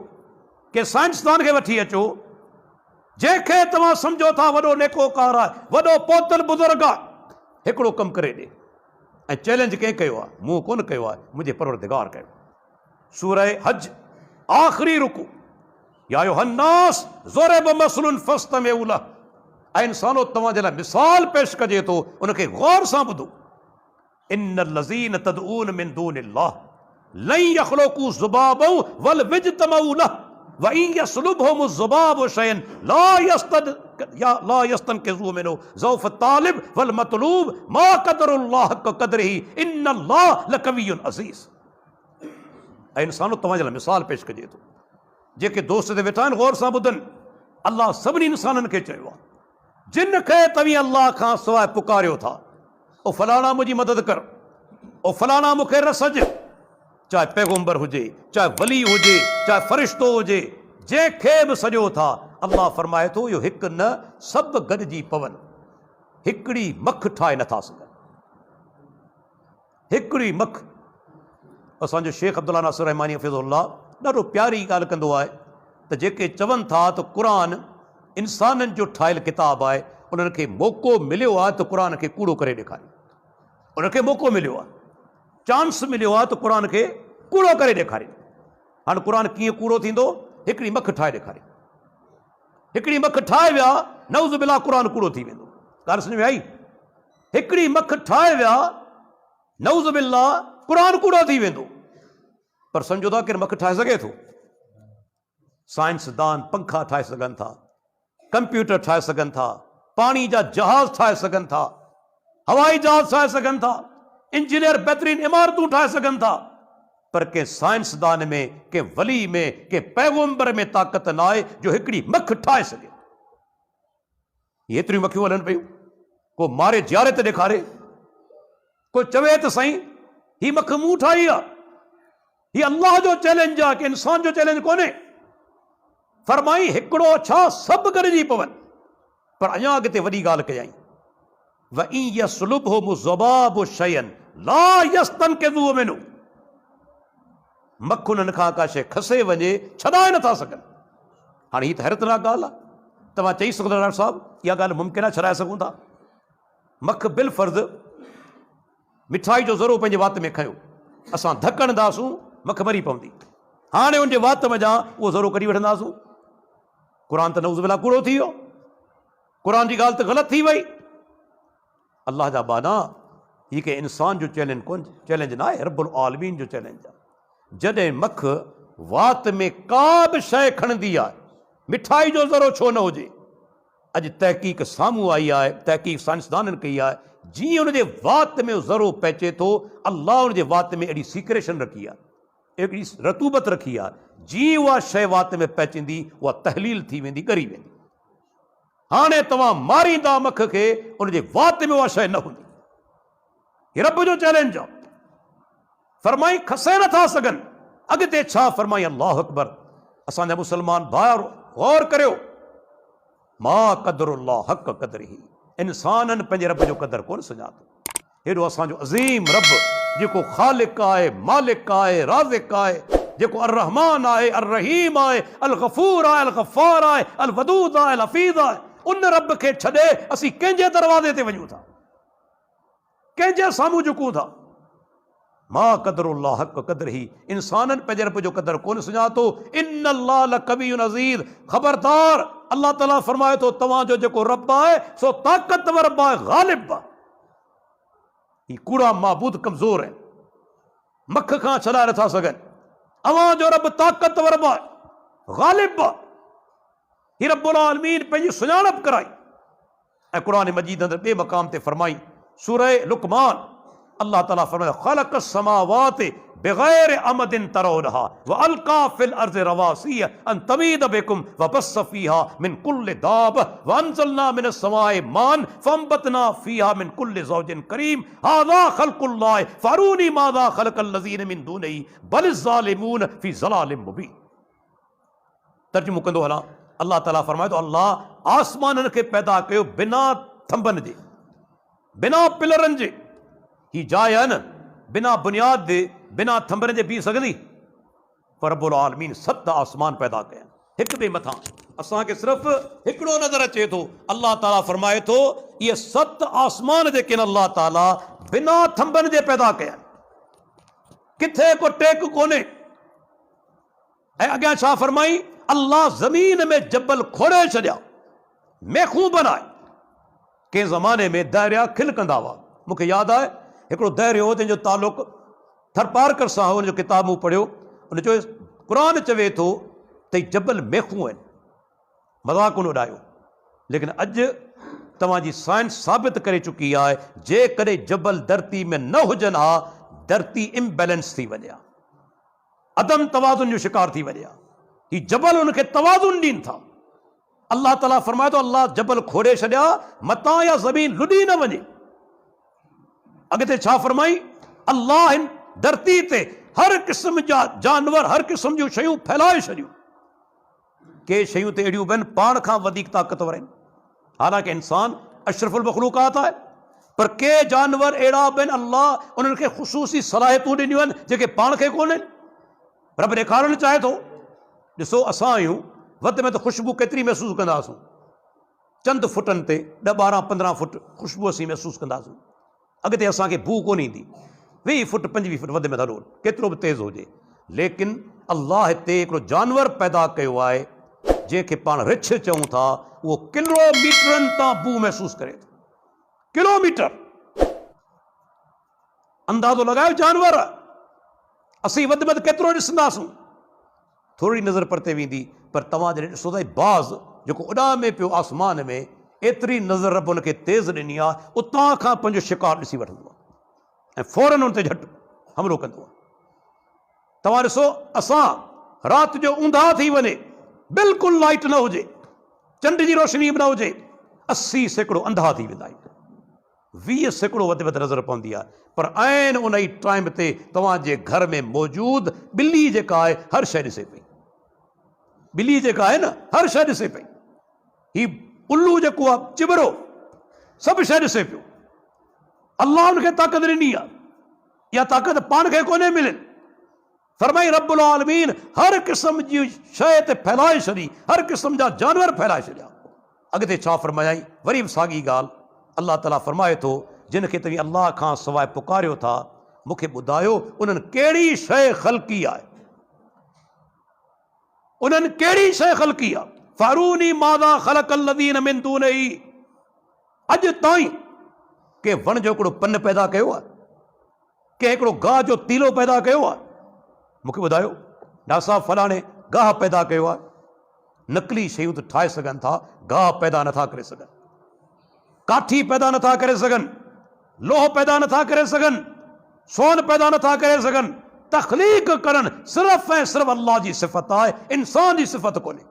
Speaker 1: के साइंसदान खे वठी अचो, जंहिंखे तव्हां सम्झो था वॾो नेकोकार आहे, वॾो पोतल बुज़ुर्ग आहे, हिकिड़ो कमु करे ॾे। ऐं चैलेंज कंहिं कयो आहे? मूं कोन कयो आहे, मुंहिंजे परवरदिगार कयो। सूरह हज आख़िरी रुकू, या अय्युहन्नास ज़ुरिब मसलुन फस्तमिऊ लह। ऐं इंसानो, तव्हांजे लाइ मिसाल पेश कजे थो, उनखे गौर सां ॿुधो। इन्नल्लज़ीन तदऊन मिन दूनिल्लाह लन यख़्लुक़ू ज़ुबाबन वल यज्तमऊ लह व इन यसलुबहुम ज़ुबाबु शयअन ला यस्तनकिज़ू मिन्हु ज़ौफ़ तालिब वल मतलूब मा क़दरुल्लाह हक़ क़द्रिही इन्नल्लाह लक़वियुन अज़ीज़। ऐं इंसानो, तव्हांजे लाइ मिसाल पेश कजे थो। जेके दोस्त ते वेठा आहिनि, गौर सां ॿुधनि। अल्लाह सभिनी इंसाननि खे चयो आहे, जिन खे तव्हीं अल्लाह खां सवाइ पुकारियो था, ओ फलाणा मुंहिंजी मदद कर, ओ फलाणा मूंखे रसज, चाहे पैगम्बर हुजे, चाहे वली हुजे, चाहे फ़रिश्तो हुजे, जंहिंखे बि सॼो था, अल्लाह फरमाए थो इहो हिकु न, सभु गॾिजी पवनि, हिकिड़ी मख ठाहे नथा सघनि। हिकिड़ी मख। असांजो शेख अब्दुल्ला नासिर रहमानी हफ़िज़हुल्लाह ॾाढो प्यारी ॻाल्हि कंदो आहे त जेके चवनि था त क़ुरान इंसाननि जो ठहियलु किताबु आहे, उन्हनि खे मौक़ो मिलियो आहे त क़ुरान खे कूड़ो करे ॾेखारे। उनखे मौक़ो मिलियो आहे, चांस मिलियो आहे त क़ुरान खे कूड़ो करे ॾेखारे। हाणे क़ुरान कीअं कूड़ो थींदो? हिकिड़ी मख ठाहे ॾेखारे। हिकिड़ी मख ठाहे विया, नऊज़ बिल्लाह क़ुरान कूड़ो थी वेंदो। ॻाल्हि सम्झ में आई? हिकिड़ी मख ठाहे विया, नऊज़ बिल्लाह क़ुरान कूड़ो थी वेंदो। पर सम्झो था केरु मख ठाहे सघे थो? साइंसदान पंखा ठाहे सघनि था, कंप्यूटर ठाहे सघनि था, पाणी जा जहाज़ ठाहे सघनि था, हवाई जहाज़ ठाहे सघनि था, इंजीनियर बहितरीन इमारतूं ठाहे सघनि था। पर कंहिं साइंसदान में, कंहिं वली में, कंहिं पैगंबर में ताक़त न आहे जो हिकिड़ी मख ठाहे सघे। एतिरियूं मखियूं हलनि पियूं, को मारे जियारे ते ॾेखारे, को चवे त साईं ही मख मूं ठाही आहे। ही अल्लाह जो चैलेंज आहे कि इंसान जो चैलेंज कोन्हे। फरमाई हिकिड़ो छा सभु गॾिजी पवनि। पर अञा अॻिते वॾी ॻाल्हि कयई, व इन यसलुबहुम ज़बाबु शयन ला यस्तनकिज़ू मिन्हु। मख उन्हनि खां का शइ खसे वञे, छॾाए नथा सघनि। हाणे हीअ त हैरतनाक ॻाल्हि आहे। तव्हां चई सघो था डॉक्टर साहिबु इहा ॻाल्हि मुमकिन आहे, छॾाए सघूं था? मख बिल फर्ज़ मिठाई जो ज़रो पंहिंजे वात में खयो, असां धक हणंदासूं, मख मरी पवंदी। हाणे उनजे वात में उहो ज़रो कढी वठंदासूं। क़ुर त नऊज़ कूड़ो थी वियो, क़ुर जी ॻाल्हि त ग़लति थी वई। अल्लाह जा बाना, हीअ कंहिं इंसान जो चैलेंज न आहे, रब्बुल आलमीन जो चैलेंज आहे। जॾहिं मख वात में का बि शइ खणंदी आहे, मिठाई जो ज़रो छो न हुजे। अॼु तहक़ीक़ साम्हूं आई आहे, तहक़ीक़ साइंसदाननि कई आहे, जीअं उनजे वात में ज़रो पइजे थो, अल्लाह उनजे वात में एॾी सीक्रेशन रखी आहे, एॾी रतूबत रखी आहे, जीअं उहा शइ वात में पइजंदी उहा तहलील थी वेंदी, ॻरी वेंदी। हाणे तव्हां मारींदा मख खे, उनजे वात में उहा शइ न हूंदी। हीअ रब जो चैलेंज आहे। फरमाई खसे नथा सघनि। अॻिते छा फरमाई? अल्लाहु अकबर। असांजा मुस्लमान भाउर गौर करियो, मा क़दरुल्लाह हक़ क़दरिही। इंसाननि पंहिंजे रब जो क़दर कोन सुञातो। हेॾो असांजो अज़ीम रब जेको ख़ालिक आहे, मालिक आहे, राज़िक आहे, जेको अर रहमान आहे, अर रहीम आहे, अल गफ़ूर आहे, अल गफ़ार आहे, अल वदूद आहे, अल हफ़ीज़ आहे, उन रब खे छॾे असीं कंहिंजे दरवाज़े ते वञूं था, कंहिंजे साम्हूं झुकूं था। मा क़दरुल्लाह हक़ क़दरिही। इंसाननि पंहिंजे रब जो क़दर कोन सुञातो। इन्नल्लाह लक़वियुन अज़ीज़। ख़बरदार, अल्लाह ताला फरमाए थो तव्हांजो जेको रब आहे सो ताक़तवर रब आहे, ग़ालिब आहे। ही कूड़ा माबूद कमज़ोर आहिनि, मख खां छॾाए नथा सघनि। अव्हां जो रब ताक़तवर आहे, ग़ालिब आहे। ही रब्बुल आलमीन पंहिंजी सुञाणप कराई ऐं क़ुर मजीद अंदरि ॿिए मक़ाम ते फरमाई, सूरह लुक़मान, अल्लाह ताला फरमाए ख़लक़ समावाति बिग़ैर अमदिन तरौनहा व अलक़ा फ़िल अर्ज़ि रवासिय अन तमीद बिकुम व बस्स फ़ीहा मिन कुल्लि दाब व अंज़लना मिनस समाए मान फ़अंबतना फ़ीहा मिन कुल्लि ज़ौजिन करीम हाज़ा ख़ल्क़ुल्लाह फ़अरूनी माज़ा ख़लक़ल लज़ीन मिन दूनिही बल ज़ालिमून फ़ी ज़लालिम मुबीन। तर्जुमो कंदो हलां, अल्लाह ताला फरमाए थो अल्लाह आसमाननि खे पैदा कयो बिना थंभनि जे, बिना पिलरनि जे। ही जाइ आहे न, बिना बुनियाद जे, बिना थंभनि जे बीह सघंदी? पर रब्बुल आलमीन 7 आसमान पैदा कया, हिक ॿिए मथां। असांखे सिर्फ़ु हिकिड़ो नज़र अचे थो, अल्लाह ताला फरमाए थो इहे 7 आसमान जेके आहिनि अल्लाह ताला बिना थंभनि जे पैदा कया, किथे को टेक कोन्हे। ऐं अॻियां छा फरमाई? अल्लाह ज़मीन में जबल खोड़े छॾिया, मेखूं बनाए। कंहिं ज़माने में दायरिया खिल कंदा हुआ। मूंखे यादि आहे हिकिड़ो दायरियो हो जंहिंजो तालुक थरपारकर सां हो, हुनजो किताब मूं पढ़ियो, हुन जो क़ुर चवे थो त जबल मेखूं आहिनि, मज़ाक कोन उॾायो। लेकिन अॼु तव्हांजी साइंस साबित करे चुकी आहे जेकॾहिं जबल धरती में न हुजनि हा, धरती इम्बैलेंस थी वञे हा, अदम तवाज़ुन जो शिकार थी वञे हा। ही जबल उनखे तवाज़ुन ॾियनि था। अल्लाह ताला फरमाए थो अल्लाह जबल खोड़े छॾिया, मतां या ज़मीन लुॾी न वञे। अॻिते छा फरमाई? अल्लाह हिन धरती ते हर क़िस्म जा जानवर, हर क़िस्म जूं शयूं फैलाए छॾियूं। के शयूं त अहिड़ियूं बि आहिनि पाण खां वधीक ताक़तवर आहिनि, हालांकि इंसान अशरफुल मखलूक़ात आहे, पर के जानवर अहिड़ा बि आहिनि अल्लाह उन्हनि खे ख़ुशूसी सलाहियतूं ॾिनियूं आहिनि जेके पाण खे कोन आहिनि। रब ॾेखारणु चाहे थो, ॾिसो असां आहियूं, वधि में त ख़ुशबू केतिरी महसूसु कंदासीं? चंद फुटनि ते 10, 12, 15 फुट ख़ुशबू असीं महसूसु कंदासीं। अॻिते असांखे बू कोन ईंदी। 20 फुट 25 फुट वधि में थो केतिरो बि तेज़ हुजे। लेकिन अल्लाह हिते हिकिड़ो जानवर पैदा कयो आहे जंहिंखे पाण रिछ चऊं था, उहो किलोमीटरनि तां बू महसूसु करे थो। किलोमीटर अंदाज़ो लॻायो जानवर। असीं वधि में वधि केतिरो ॾिसंदासीं? थोरी नज़र परते वेंदी। पर तव्हां जॾहिं ॾिसो था बाज़ जेको उॾामे पियो आसमान में, एतिरी नज़र रब उनखे तेज़ ॾिनी आहे, उतां खां पंहिंजो शिकार ॾिसी वठंदो आहे ऐं फौरन उन ते झटि हमलो कंदो आहे। तव्हां ॾिसो, असां राति जो ऊंधा थी वञे, बिल्कुलु लाइट न हुजे, चंड जी रोशनी बि न हुजे, 80 सैकड़ो अंधा थी वेंदा आहियूं, 20 सैकड़ो वधि नज़र पवंदी आहे। पर ऐन उन ई टाइम ते तव्हांजे घर में मौजूदु ॿिली जेका आहे हर शइ ॾिसे पई, ॿिली जेका आहे न हर शइ ॾिसे पई, ही उल्लू जेको आहे चिबरो सभु शइ ॾिसे पियो। अल्लाह उनखे ताक़त ॾिनी आहे, इहा ताक़त पाण खे कोन्हे मिलियल। फरमाई रब्बुल आलमीन हर क़िस्म जी शइ ते फैलाए छॾी, हर क़िस्म जा जानवर फैलाए छॾिया। अॻिते छा फरमायाई? वरी बि साॻी ॻाल्हि अल्लाह ताला फरमाए थो, जिन खे तव्हां अल्लाह खां सवाइ पुकारियो था, मूंखे ॿुधायो उन्हनि कहिड़ी शइ ख़लक़ी आहे, उन्हनि कहिड़ी शइ ख़लक़ी आहे। फारूनी मादा ख़लक़ल लज़ीन मिन दूनही, अॼु ताईं के वण जो हिकिड़ो पन पैदा कयो आहे, के हिकिड़ो गाह जो तीलो पैदा कयो आहे? मूंखे ॿुधायो। डॉक्टर साहब फलाणे गाह पैदा कयो आहे। नकली शयूं त ठाहे सघनि था, गाह पैदा नथा करे सघनि, काठी पैदा नथा करे सघनि, लोह पैदा नथा करे सघनि, सोन पैदा नथा करे सघनि। तख़लीक़ करणु सिर्फ़ ऐं सिर्फ़ अल्लाह जी सिफ़त आहे, इंसान जी सिफ़त कोन्हे।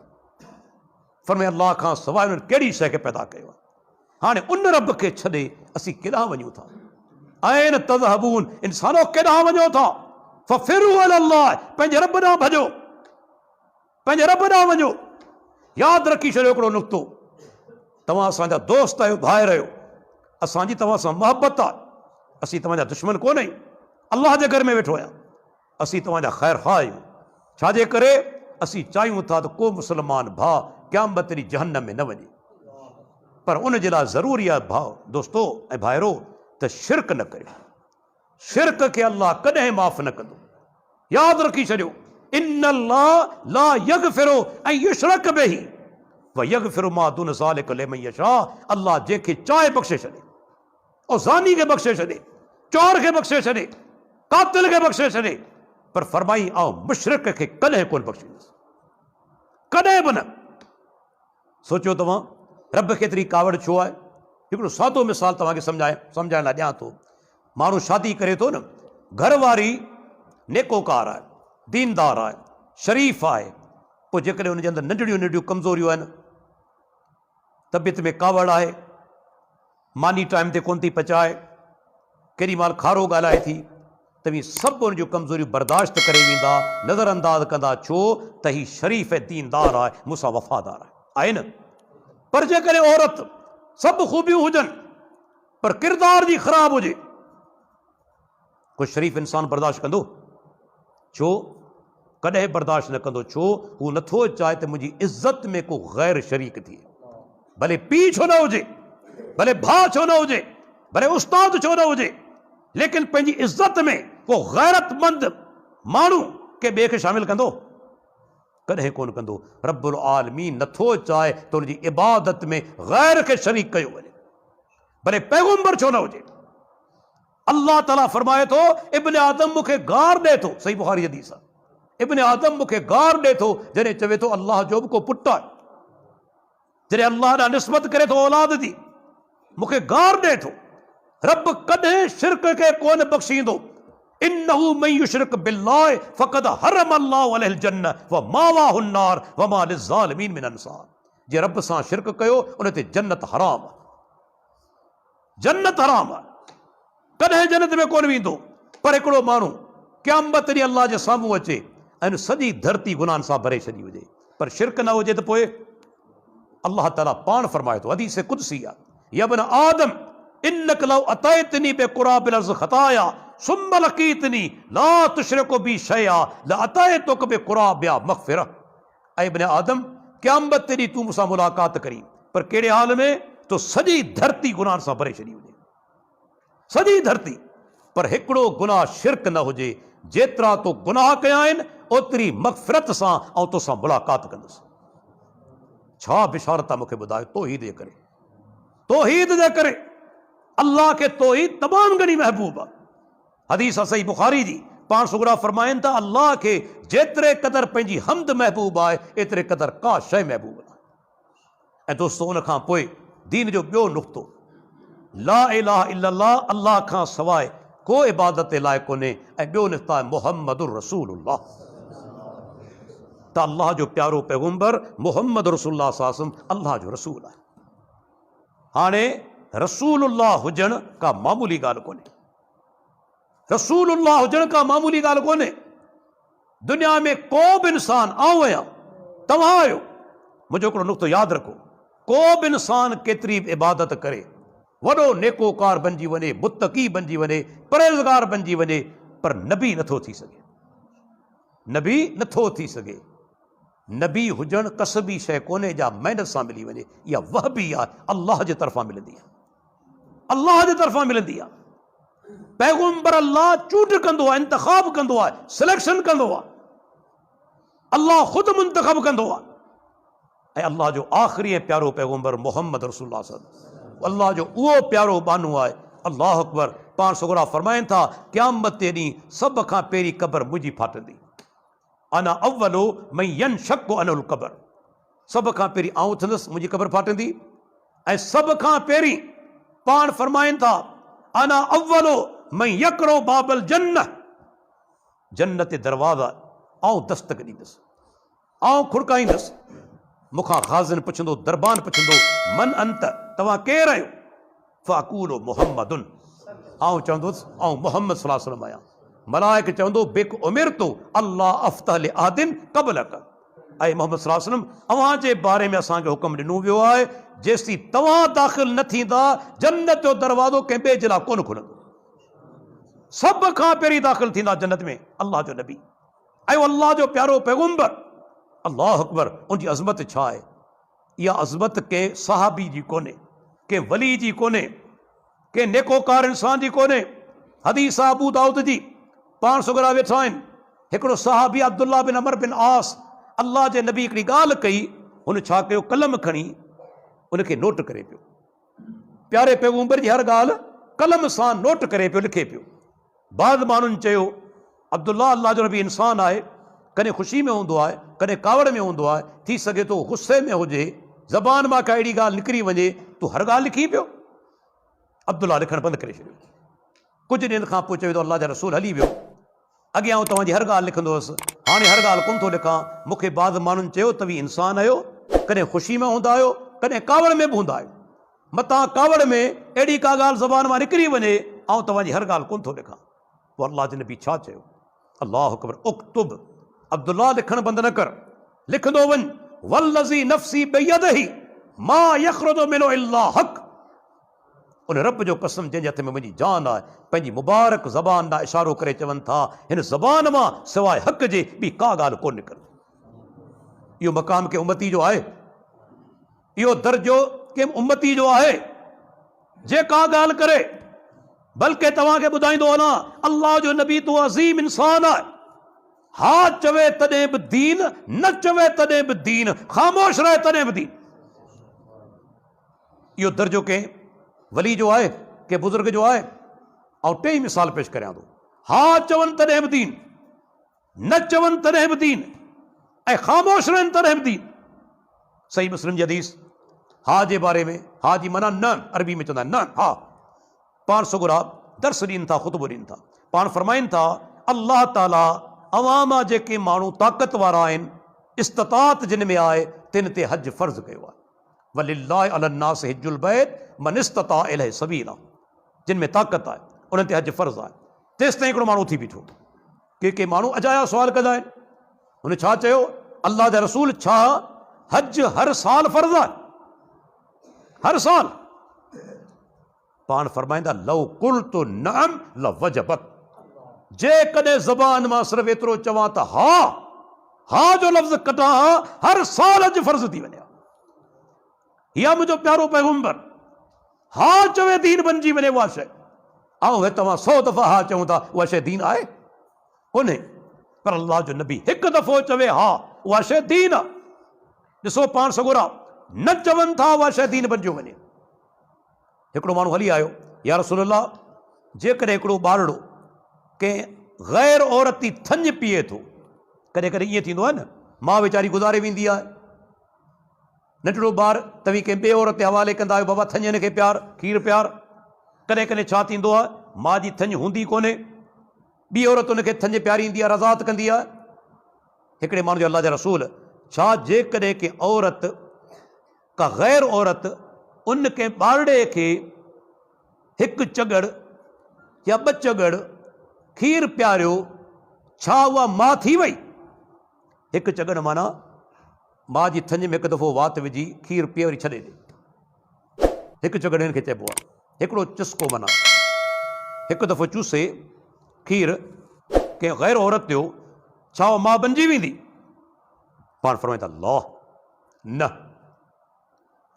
Speaker 1: फरमाए अल्लाह खां सवाइ उन्हनि कहिड़ी शइ खे पैदा कयो आहे। हाणे उन रब खे छॾे असीं केॾांहुं वञूं था? ऐन तज़हबून, इंसानो केॾांहुं वञो था? फफ़िरू इलल्लाह, पंहिंजे रब ॾांहुं भॼो, पंहिंजे रब ॾांहुं वञो। यादि रखी छॾियो हिकिड़ो नुक़्तो, तव्हां असांजा दोस्त आहियो, भाइर आहियो, असांजी तव्हां सां मोहबत आहे, असीं तव्हांजा दुश्मन कोन आहियूं, अल्लाह जे घर में वेठो आहियां, असीं तव्हांजा ख़ैर ख़्वाह आहियूं। छाजे करे? असीं चाहियूं था त को मुस्लमान भाउ क़यामत ॾींहुं जहन्नम में न वञे। पर उन जे लाइ ज़रूरी आहे भाउ दोस्तो ऐं भाइरो त शिरक न कयो। शिरक खे अल्लाह कॾहिं माफ़ न कंदो। यादि रखी छॾियो, इन्नल्लाह ला यग़फिरु ऐं युशरक बिही व यग़फिरु मा दून ज़ालिका लिमन यशा। अल्लाह जंहिंखे चाहे बख़्शे छॾे, और ज़ानी खे बख़्शे छॾे, चोर खे बख़्शे छॾे, कातिल खे बख़्शे छॾे, पर फरमाई आउं मुशरिक खे कॾहिं कोन बख़्शींदुसि, कॾहिं बि न। सोचियो तव्हां रब खे एतिरी कावड़ छो आहे? हिकिड़ो सादो मिसाल तव्हांखे सम्झाइण लाइ ॾियां थो। माण्हू शादी करे थो न, घर वारी नेकोकार आहे, दीनदार आहे, शरीफ़ आहे, पोइ जेकॾहिं हुनजे अंदरि नंढड़ियूं नंढियूं कमज़ोरियूं आहिनि, तबियत में कावड़ आहे, मानी टाइम ते कोन थी पचाए, केॾी महिल खारो ॻाल्हाए थी, तव्हीं सभु हुन जूं कमज़ोरियूं बर्दाश्त करे वेंदा, नज़रअंदाज़ कंदा, छो त ही शरीफ़ ऐं दीनदार आहे, मूंसां वफ़ादार आहे न। पर जेकॾहिं औरत सभु ख़ूबियूं हुजनि पर किरदार जी ख़राब हुजे, कोई शरीफ़ इंसान बर्दाश्त कंदो? छो? कॾहिं बर्दाश्त न कंदो। छो? हू नथो चाहे त मुंहिंजी इज़त में को गैर शरीक थिए, भले पीउ छो न हुजे, भले भाउ छो न हुजे, भले उस्ताद छो न हुजे, लेकिन पंहिंजी इज़त में को गैरतमंद माण्हू के ॿिए खे शामिल कंदो? कॾहिं कोन कंदो। रब्बुल आलमीन नथो चाहे त हुनजी इबादत में गैर खे शरीक कयो वञे, भले पैगंबर छो न हुजे। अल्लाह ताला फरमाए थो, इब्न आदम मूंखे गार ॾे थो, सही बुखारी हदीस आहे, इब्न आदम मूंखे गार ॾे थो, जॾहिं चवे थो अल्लाह जो बि को पुटु आहे, जॾहिं अल्लाह ॾांहुं निस्बत करे थो औलाद जी, मूंखे गार ॾे थो। रब कॾहिं शिरक खे कोन बख़्शींदो। इन्नहु मन युशरिक बिल्लाह फ़क़द हरम अल्लाहु अलैहिल जन्नह व मावाहु अन्नार व मा लिज़्ज़ालिमीन मिन अंसार। जे रब सां शिरक कयो उन ते जन्नत हराम आहे, जन्नत हराम आहे, कॾहिं जन्नत में कोन वेंदो। पर हिकिड़ो माण्हू क़यामत ॾींहुं अल्लाह जे साम्हूं अचे ऐं सॼी धरती गुनाहनि सां भरे छॾी हुजे, पर शिरक न हुजे, त पोइ अल्लाह ताला पाण फरमाए थो, हदीस कुदसी आहे, या इब्न आदम इन्नक लौ अतैतनी बिक़ुराबिल अर्ज़ ख़ताया सुम्मा लक़ीतनी ला तुशरिकु बी शैआ लअतैतुक बिक़ुराबिहा मग़फ़िरह। ऐं इब्न आदम क़यामत ॾींहुं तूं मूंसां मुलाक़ात करी, पर कहिड़े हाल में? तो सॼी धरती गुनाहनि सां भरे छॾी हुजे, सॼी धरती, पर हिकिड़ो गुनाह शिरक न हुजे। जेतिरा तो गुनाह कया आहिनि ओतिरी मग़फ़िरत सां ऐं तोसां मुलाक़ात कंदुसि। छा बिशारत आहे मूंखे ॿुधायो? तौहीद जे करे, तौहीद जे करे अल्लाह खे तौहीद तमामु घणी महबूब आहे। हदीस आहे सही बुखारी जी, पाण सुगरा फरमाइनि था, अल्लाह खे जेतिरे क़दर पंहिंजी हमद महबूब आहे, एतिरे क़दर का शइ महबूब आहे। ऐं दोस्तो उन खां पोइ दीन जो ॿियो नुक़्तो, ला इलाहा इल्लल्लाह, अल्लाह खां सवाइ को इबादत जे लाइक़ु कोन्हे ऐं ॿियो निस्ता आहे मुहम्मदुर रसूलुल्लाह। त अल्लाह जो प्यारो पैगंबर मुहम्मद रसूलुल्लाह सासम अल्लाह जो रसूल आहे। हाणे रसूलुल्लाह हुजण का मामूली ॻाल्हि कोन्हे, रसूलुल्लाह हुजण का मामूली ॻाल्हि कोन्हे। दुनिया में को बि इंसान, आऊं आहियां, तव्हां आहियो, मुंहिंजो हिकिड़ो नुक़्तो यादि रखो, को बि इंसान केतिरी बि इबादत करे, वॾो नेकोकार बणिजी वञे, मुत्तकी बणिजी वञे, परहेज़गार बणिजी वञे, पर नबी नथो थी सघे, नबी नथो थी सघे। नबी हुजण कसबी शइ कोन्हे जा महिनत सां मिली वञे, इहा वहबी आहे, अल्लाह जे तरफ़ां मिलंदी आहे, अल्लाह जे तरफ़ां मिलंदी आहे। पैगंबर अल्लाह चूंड कंदो आहे, इंतखाब कंदो आहे, सिलेक्शन कंदो आहे, अल्लाह ख़ुदि मुंतखब कंदो आहे। ऐं अल्लाह जो आख़िरी ऐं प्यारो पैगंबर मुहम्मद रसूलुल्लाह सल्लल्लाहु, अल्लाह जो उहो प्यारो बानू आहे। अल्लाह अकबर। पाण सुगरा फरमाइनि था क़यामत जे ॾींहुं सभ खां पहिरीं क़बर मुंहिंजी फाटंदी, अना अव्वलो मन यनशक्कु अनिल क़बर, सभ खां पहिरीं आऊं थींदुसि, मुंहिंजी क़बर फाटंदी। ऐं सभ खां पहिरीं पाण फरमाइनि था अना अव्वलो मन यकरो बाबल जन्नह, जन्नत जे दरवाज़ा आऊं दस्तक ॾींदुसि, आऊं खुड़काईंदुसि। मूंखां ख़ाज़िन पुछंदो, दरबान पुछंदो मन अंत, तव्हां केरु आहियो? फ़अक़ूलु मुहम्मदुन, आऊं चवंदुसि आऊं मुहम्मद सल्लल्लाहु अलैहि वसल्लम आहियां। मलाइक चवंदो बिक उमिरतु अल्लाह अफ़्तह लिआदिन क़बलक, ऐं मोहम्मद सल्लल्लाहु अलैहि वसल्लम अव्हां जे बारे में असांखे हुकुम ॾिनो वियो आहे, जेसीं तव्हां दाख़िल न थींदा जन्नत जो दरवाज़ो कंहिं ॿिए जे लाइ कोन खुलंदो। सभ खां पहिरीं दाख़िल थींदा जन्नत में अल्लाह जो नबी ऐं अल्लाह जो प्यारो पैगंबर। अल्लाह अकबर। उनजी अज़मत छा आहे? इहा अज़मत कंहिं सहाबी जी कोन्हे, कंहिं वली जी कोन्हे, कंहिं नेकोकार इंसान जी कोन्हे। हदीस अबू दाऊद जी, पाण सुगरा वेठा आहिनि। हिकिड़ो सहाबी अब्दुल्ला बिन अमर बिन आस, अल्लाह जे नबी हिकिड़ी ॻाल्हि कई, हुन छा कयो, कलम खणी उनखे नोट करे पियो, प्यारे पैगंबर जी हर ॻाल्हि कलम सां नोट करे पियो, लिखे पियो। बाद माण्हुनि चयो अब्दुल्ला अल्लाह जो नबी इंसान आहे, कॾहिं ख़ुशी में हूंदो आहे, कॾहिं कावड़ में हूंदो आहे, थी सघे थो गुस्से में हुजे, ज़बान मां का अहिड़ी ॻाल्हि निकिरी वञे, तूं हर ॻाल्हि लिखी पियो। अब्दुल्ला लिखणु बंदि करे छॾियो। कुझु ॾींहंनि खां पोइ चयो त अल्लाह जा रसूल हली वियो, अॻियां आउं तव्हांजी हर ॻाल्हि लिखंदो हुअसि, हाणे हर ॻाल्हि कोन थो लिखां। मूंखे बाद माण्हुनि चयो तव्हीं इंसान आहियो, कॾहिं ख़ुशी में हूंदा आहियो, कॾहिं कावड़ में बि हूंदा आहियो, मतां कावड़ में अहिड़ी का ॻाल्हि ज़बान मां निकिरी वञे, आउं तव्हांजी हर ॻाल्हि कोन थो लिखां। पोइ अल्लाह जे नबी छा चयो? अल्लाह अकबर। उक्तुब, अब्दुल्ला लिखणु बंदि न कर, लिखंदो वञ, वल्लज़ी नफ़्सी बियदिही मा यख़रुजु मिन्हु इल्ला हक़, उन रब जो कसम जंहिंजे हथ में मुंहिंजी जान आहे, पंहिंजी मुबारक ज़बान ॾांहुं इशारो करे चवनि था हिन ज़बान मां सवाइ हक़ जे ॿी का ॻाल्हि कोन निकिरंदी। इहो मक़ाम के उम्मती जो आहे, इहो दर्जो के उम्मती जो आहे, जेका ॻाल्हि करे। बल्कि तव्हांखे ॿुधाईंदो वञा, अल्लाह जो नबी तो अज़ीम इंसान आहे, हा चवे तॾहिं बि दीन, न चवे तॾहिं बि दीन, ख़ामोश रहे तॾहिं बि दीन। इहो दर्जो कंहिं वली जो आहे, कंहिं बुज़ुर्ग जो आहे। ऐं टे मिसाल पेश करियां थो, हा चवनि तॾहिं बि दीन, न चवनि तॾहिं बि दीन, ऐं ख़ामोश रहनि तॾहिं बि दीन। सही मुस्लिम जी हदीस, हा जे बारे में, हा जी माना न, अरबी में चवंदा आहिनि न, हा। पाण सुगरा दर्स ॾियनि था, ख़ुतबो ॾियनि था, पाण फरमाइनि था अल्लाह ताला अवामा जेके माण्हू ताक़त वारा आहिनि, इस्तिताअत जिन में आहे, तिन ते हज फ़र्ज़ कयो आहे। वलिल्लाहि अलन्नास हिज्जुल बैत मन इस्तता इलैहि सबीला, जिन में ताक़त आहे उन्हनि ते हज फ़र्ज़ आहे। तेसि ताईं हिकिड़ो माण्हू थी बीठो, के माण्हू अजाया सुवाल कंदा आहिनि। हुन छा चयो? अल्लाह जा रसूल, छा हज हर साल फ़र्ज़ आहे? हर साल? पाण फरमाईंदा लौ कुल्तु नअम लवजबत, जेकॾहिं ज़बान मां सिर्फ़ु एतिरो चवां त हा, हा जो लफ़्ज़ कटां, हर साल हज फ़र्ज़ थी वञे। इहा मुंहिंजो प्यारो पैगंबर, हा चवे दीन बणिजी वञे उहा शइ। ऐं तव्हां 100 दफ़ा हा चऊं था, उहा शइ दीन आहे कोन्हे। पर अल्लाह जो नबी हिकु दफ़ो चवे हा, उहा शइ दीन आहे। ॾिसो पाण सगोरा न चवनि था, उहा शइ दीन बणिजी वञे। हिकिड़ो माण्हू हली आयो, या रसूलल्लाह, जेकॾहिं हिकिड़ो ॿारड़ो कंहिं ग़ैर औरती थञ पीए थो, कॾहिं कॾहिं ईअं थींदो आहे न, मां वीचारी गुज़ारे वेंदी आहे, नंढड़ो ॿार तव्हीं कंहिं ॿिए औरत ते हवाले कंदा आहियो, बाबा थञ हिनखे प्यार, खीर प्यार। कॾहिं कॾहिं छा थींदो आहे, मां जी थंज हूंदी कोन्हे, ॿी औरत उनखे थंज प्यारी ईंदी आहे, रज़ात कंदी आहे। हिकिड़े माण्हू जो अल्लाह जा रसूल, छा जेकॾहिं के औरत का ग़ैर औरत उन के ॿारड़े खे हिकु चगड़ या ॿ चगड़ खीर पियारियो, छा उहा मां थी वई? हिकु चगड़ माना मां जी थंज में हिकु दफ़ो वात विझी खीर पीए वरी छॾे ॾे, हिकु चगड़ हिनखे चइबो आहे। हिकिड़ो चुस्को माना हिकु दफ़ो चूसे खीर कंहिं ग़ैर औरत जो, छा उहा मां बणिजी वेंदी? पाण फरमाए था अल्लाह न।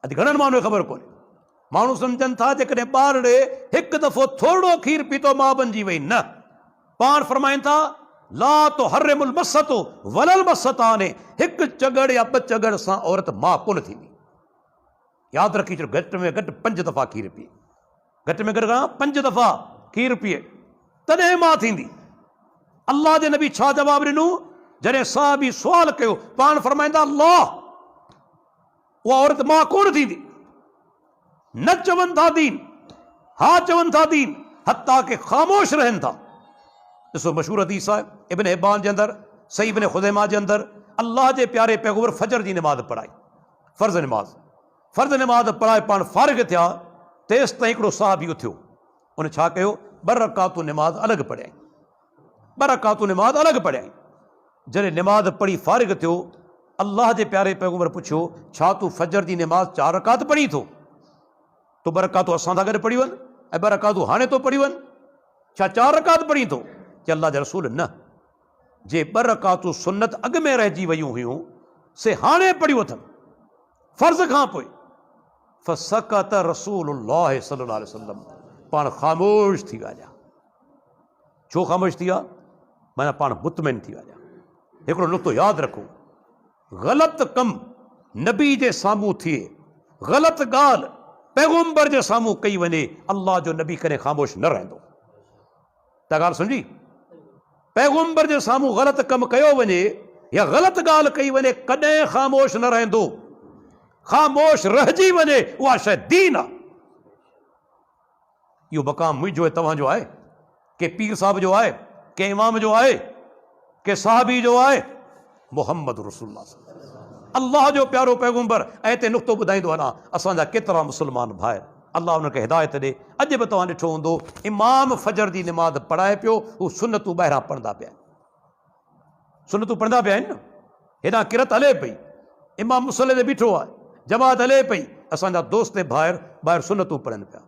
Speaker 1: अॼु घणनि माण्हुनि खे ख़बर कोन्हे, माण्हू सम्झनि था जेकॾहिं ॿारड़े हिकु दफ़ो थोरो खीर पीतो मां बणिजी वई। न, पाण फरमाइनि था ला तो हर्रिमुल मसतो वलल मसताने, हिकु चगड़ या ॿ चगड़ सां औरत मां कोन थींदी। यादि रखी छॾो, घटि में घटि 5 दफ़ा खीर पीए, घटि में घटि 5 दफ़ा खीर पीए, तॾहिं मां थींदी। अल्लाह जे नबी छा जवाबु ॾिनो? जॾहिं साहबी सुवाल कयो, पाण फरमाईंदा अल्लाह उहा औरत मां कोन थींदी। न चवनि था दीन, हा चवनि था दीन, हत्ता के ख़ामोश रहनि था। ॾिसो मशहूर हदीस आहे इब्न हिब्बान जे अंदरि, सही इब्न खुज़ैमा जे अंदरि, अल्लाह जे प्यारे पैगंबर फजर जी नमाज़ पढ़ाई, फ़र्ज़ नमाज़ पढ़ाए पाण फारिग़ थिया, तेसि ताईं हिकिड़ो साहबी उथियो। उन छा कयो? 2 रकातूं नमाज़ अलॻि पढ़ियाई, 2 रकातूं नमाज़ अलॻि पढ़ियाई। जॾहिं नमाज़ पढ़ी फारिग़ थियो, अल्लाह जे प्यारे पैगंबर पुछियो, छा तूं फजर जी नमाज़ 4 रकात पढ़ी थो? तूं 2 रकातूं असां सां गॾु पढ़ी वञ ऐं 2 रकातूं हाणे तो पढ़ी वञ, छा 4 रकात पढ़ी थो? चए अल्लाह जा रसूल न, जे 2 रकातूं सुन्नत अॻु में रहिजी वियूं हुयूं से हाणे पढ़ी वठनि फ़र्ज़ खां पोइ। फसकत रसूलुल्लाह सल्लल्लाहु अलैहि वसल्लम, पाण ख़ामोश थी ॻाल्हाया। छो ख़ामोश थी विया? माना पाण मुतमइन थी ॻाल्हाया। हिकिड़ो नुक़्तो यादि रखो, ग़लति कमु नबी जे साम्हूं थिए, ग़लति ॻाल्हि पैगंबर जे साम्हूं कई वञे, अल्लाह जो नबी कॾहिं ख़ामोश न रहंदो। त ॻाल्हि सम्झी? पैगंबर जे साम्हूं ग़लति कमु कयो वञे या ग़लति ॻाल्हि कई वञे, कॾहिं ख़ामोश न रहंदो। ख़ामोश रहिजी वञे उहा शइ दीन आहे। इहो मक़ाम मुंहिंजो ऐं तव्हांजो आहे, के पीर साहिब जो आहे, के इमाम जो आहे, के साहबी जो आहे, मुहम्मद रसूलुल्लाह अल्लाह जो प्यारो पैगंबर। ऐं हिते नुक़्तो ॿुधाईंदो वञा, असांजा केतिरा मुस्लमान भाइर, अल्लाह उनखे हिदायत ॾे। अॼु बि तव्हां ॾिठो हूंदो, इमाम फजर जी नमाज़ पढ़ाए पियो, हू सुन्नतूं ॿाहिरां पढ़ंदा पिया आहिनि, सुन्नतूं पढ़ंदा पिया आहिनि न। हेॾां किरत हले पई, इमाम मुसले ते बीठो आहे, जमात हले पई, असांजा दोस्त भाइर ॿाहिरि सुन्नतूं पढ़नि पिया।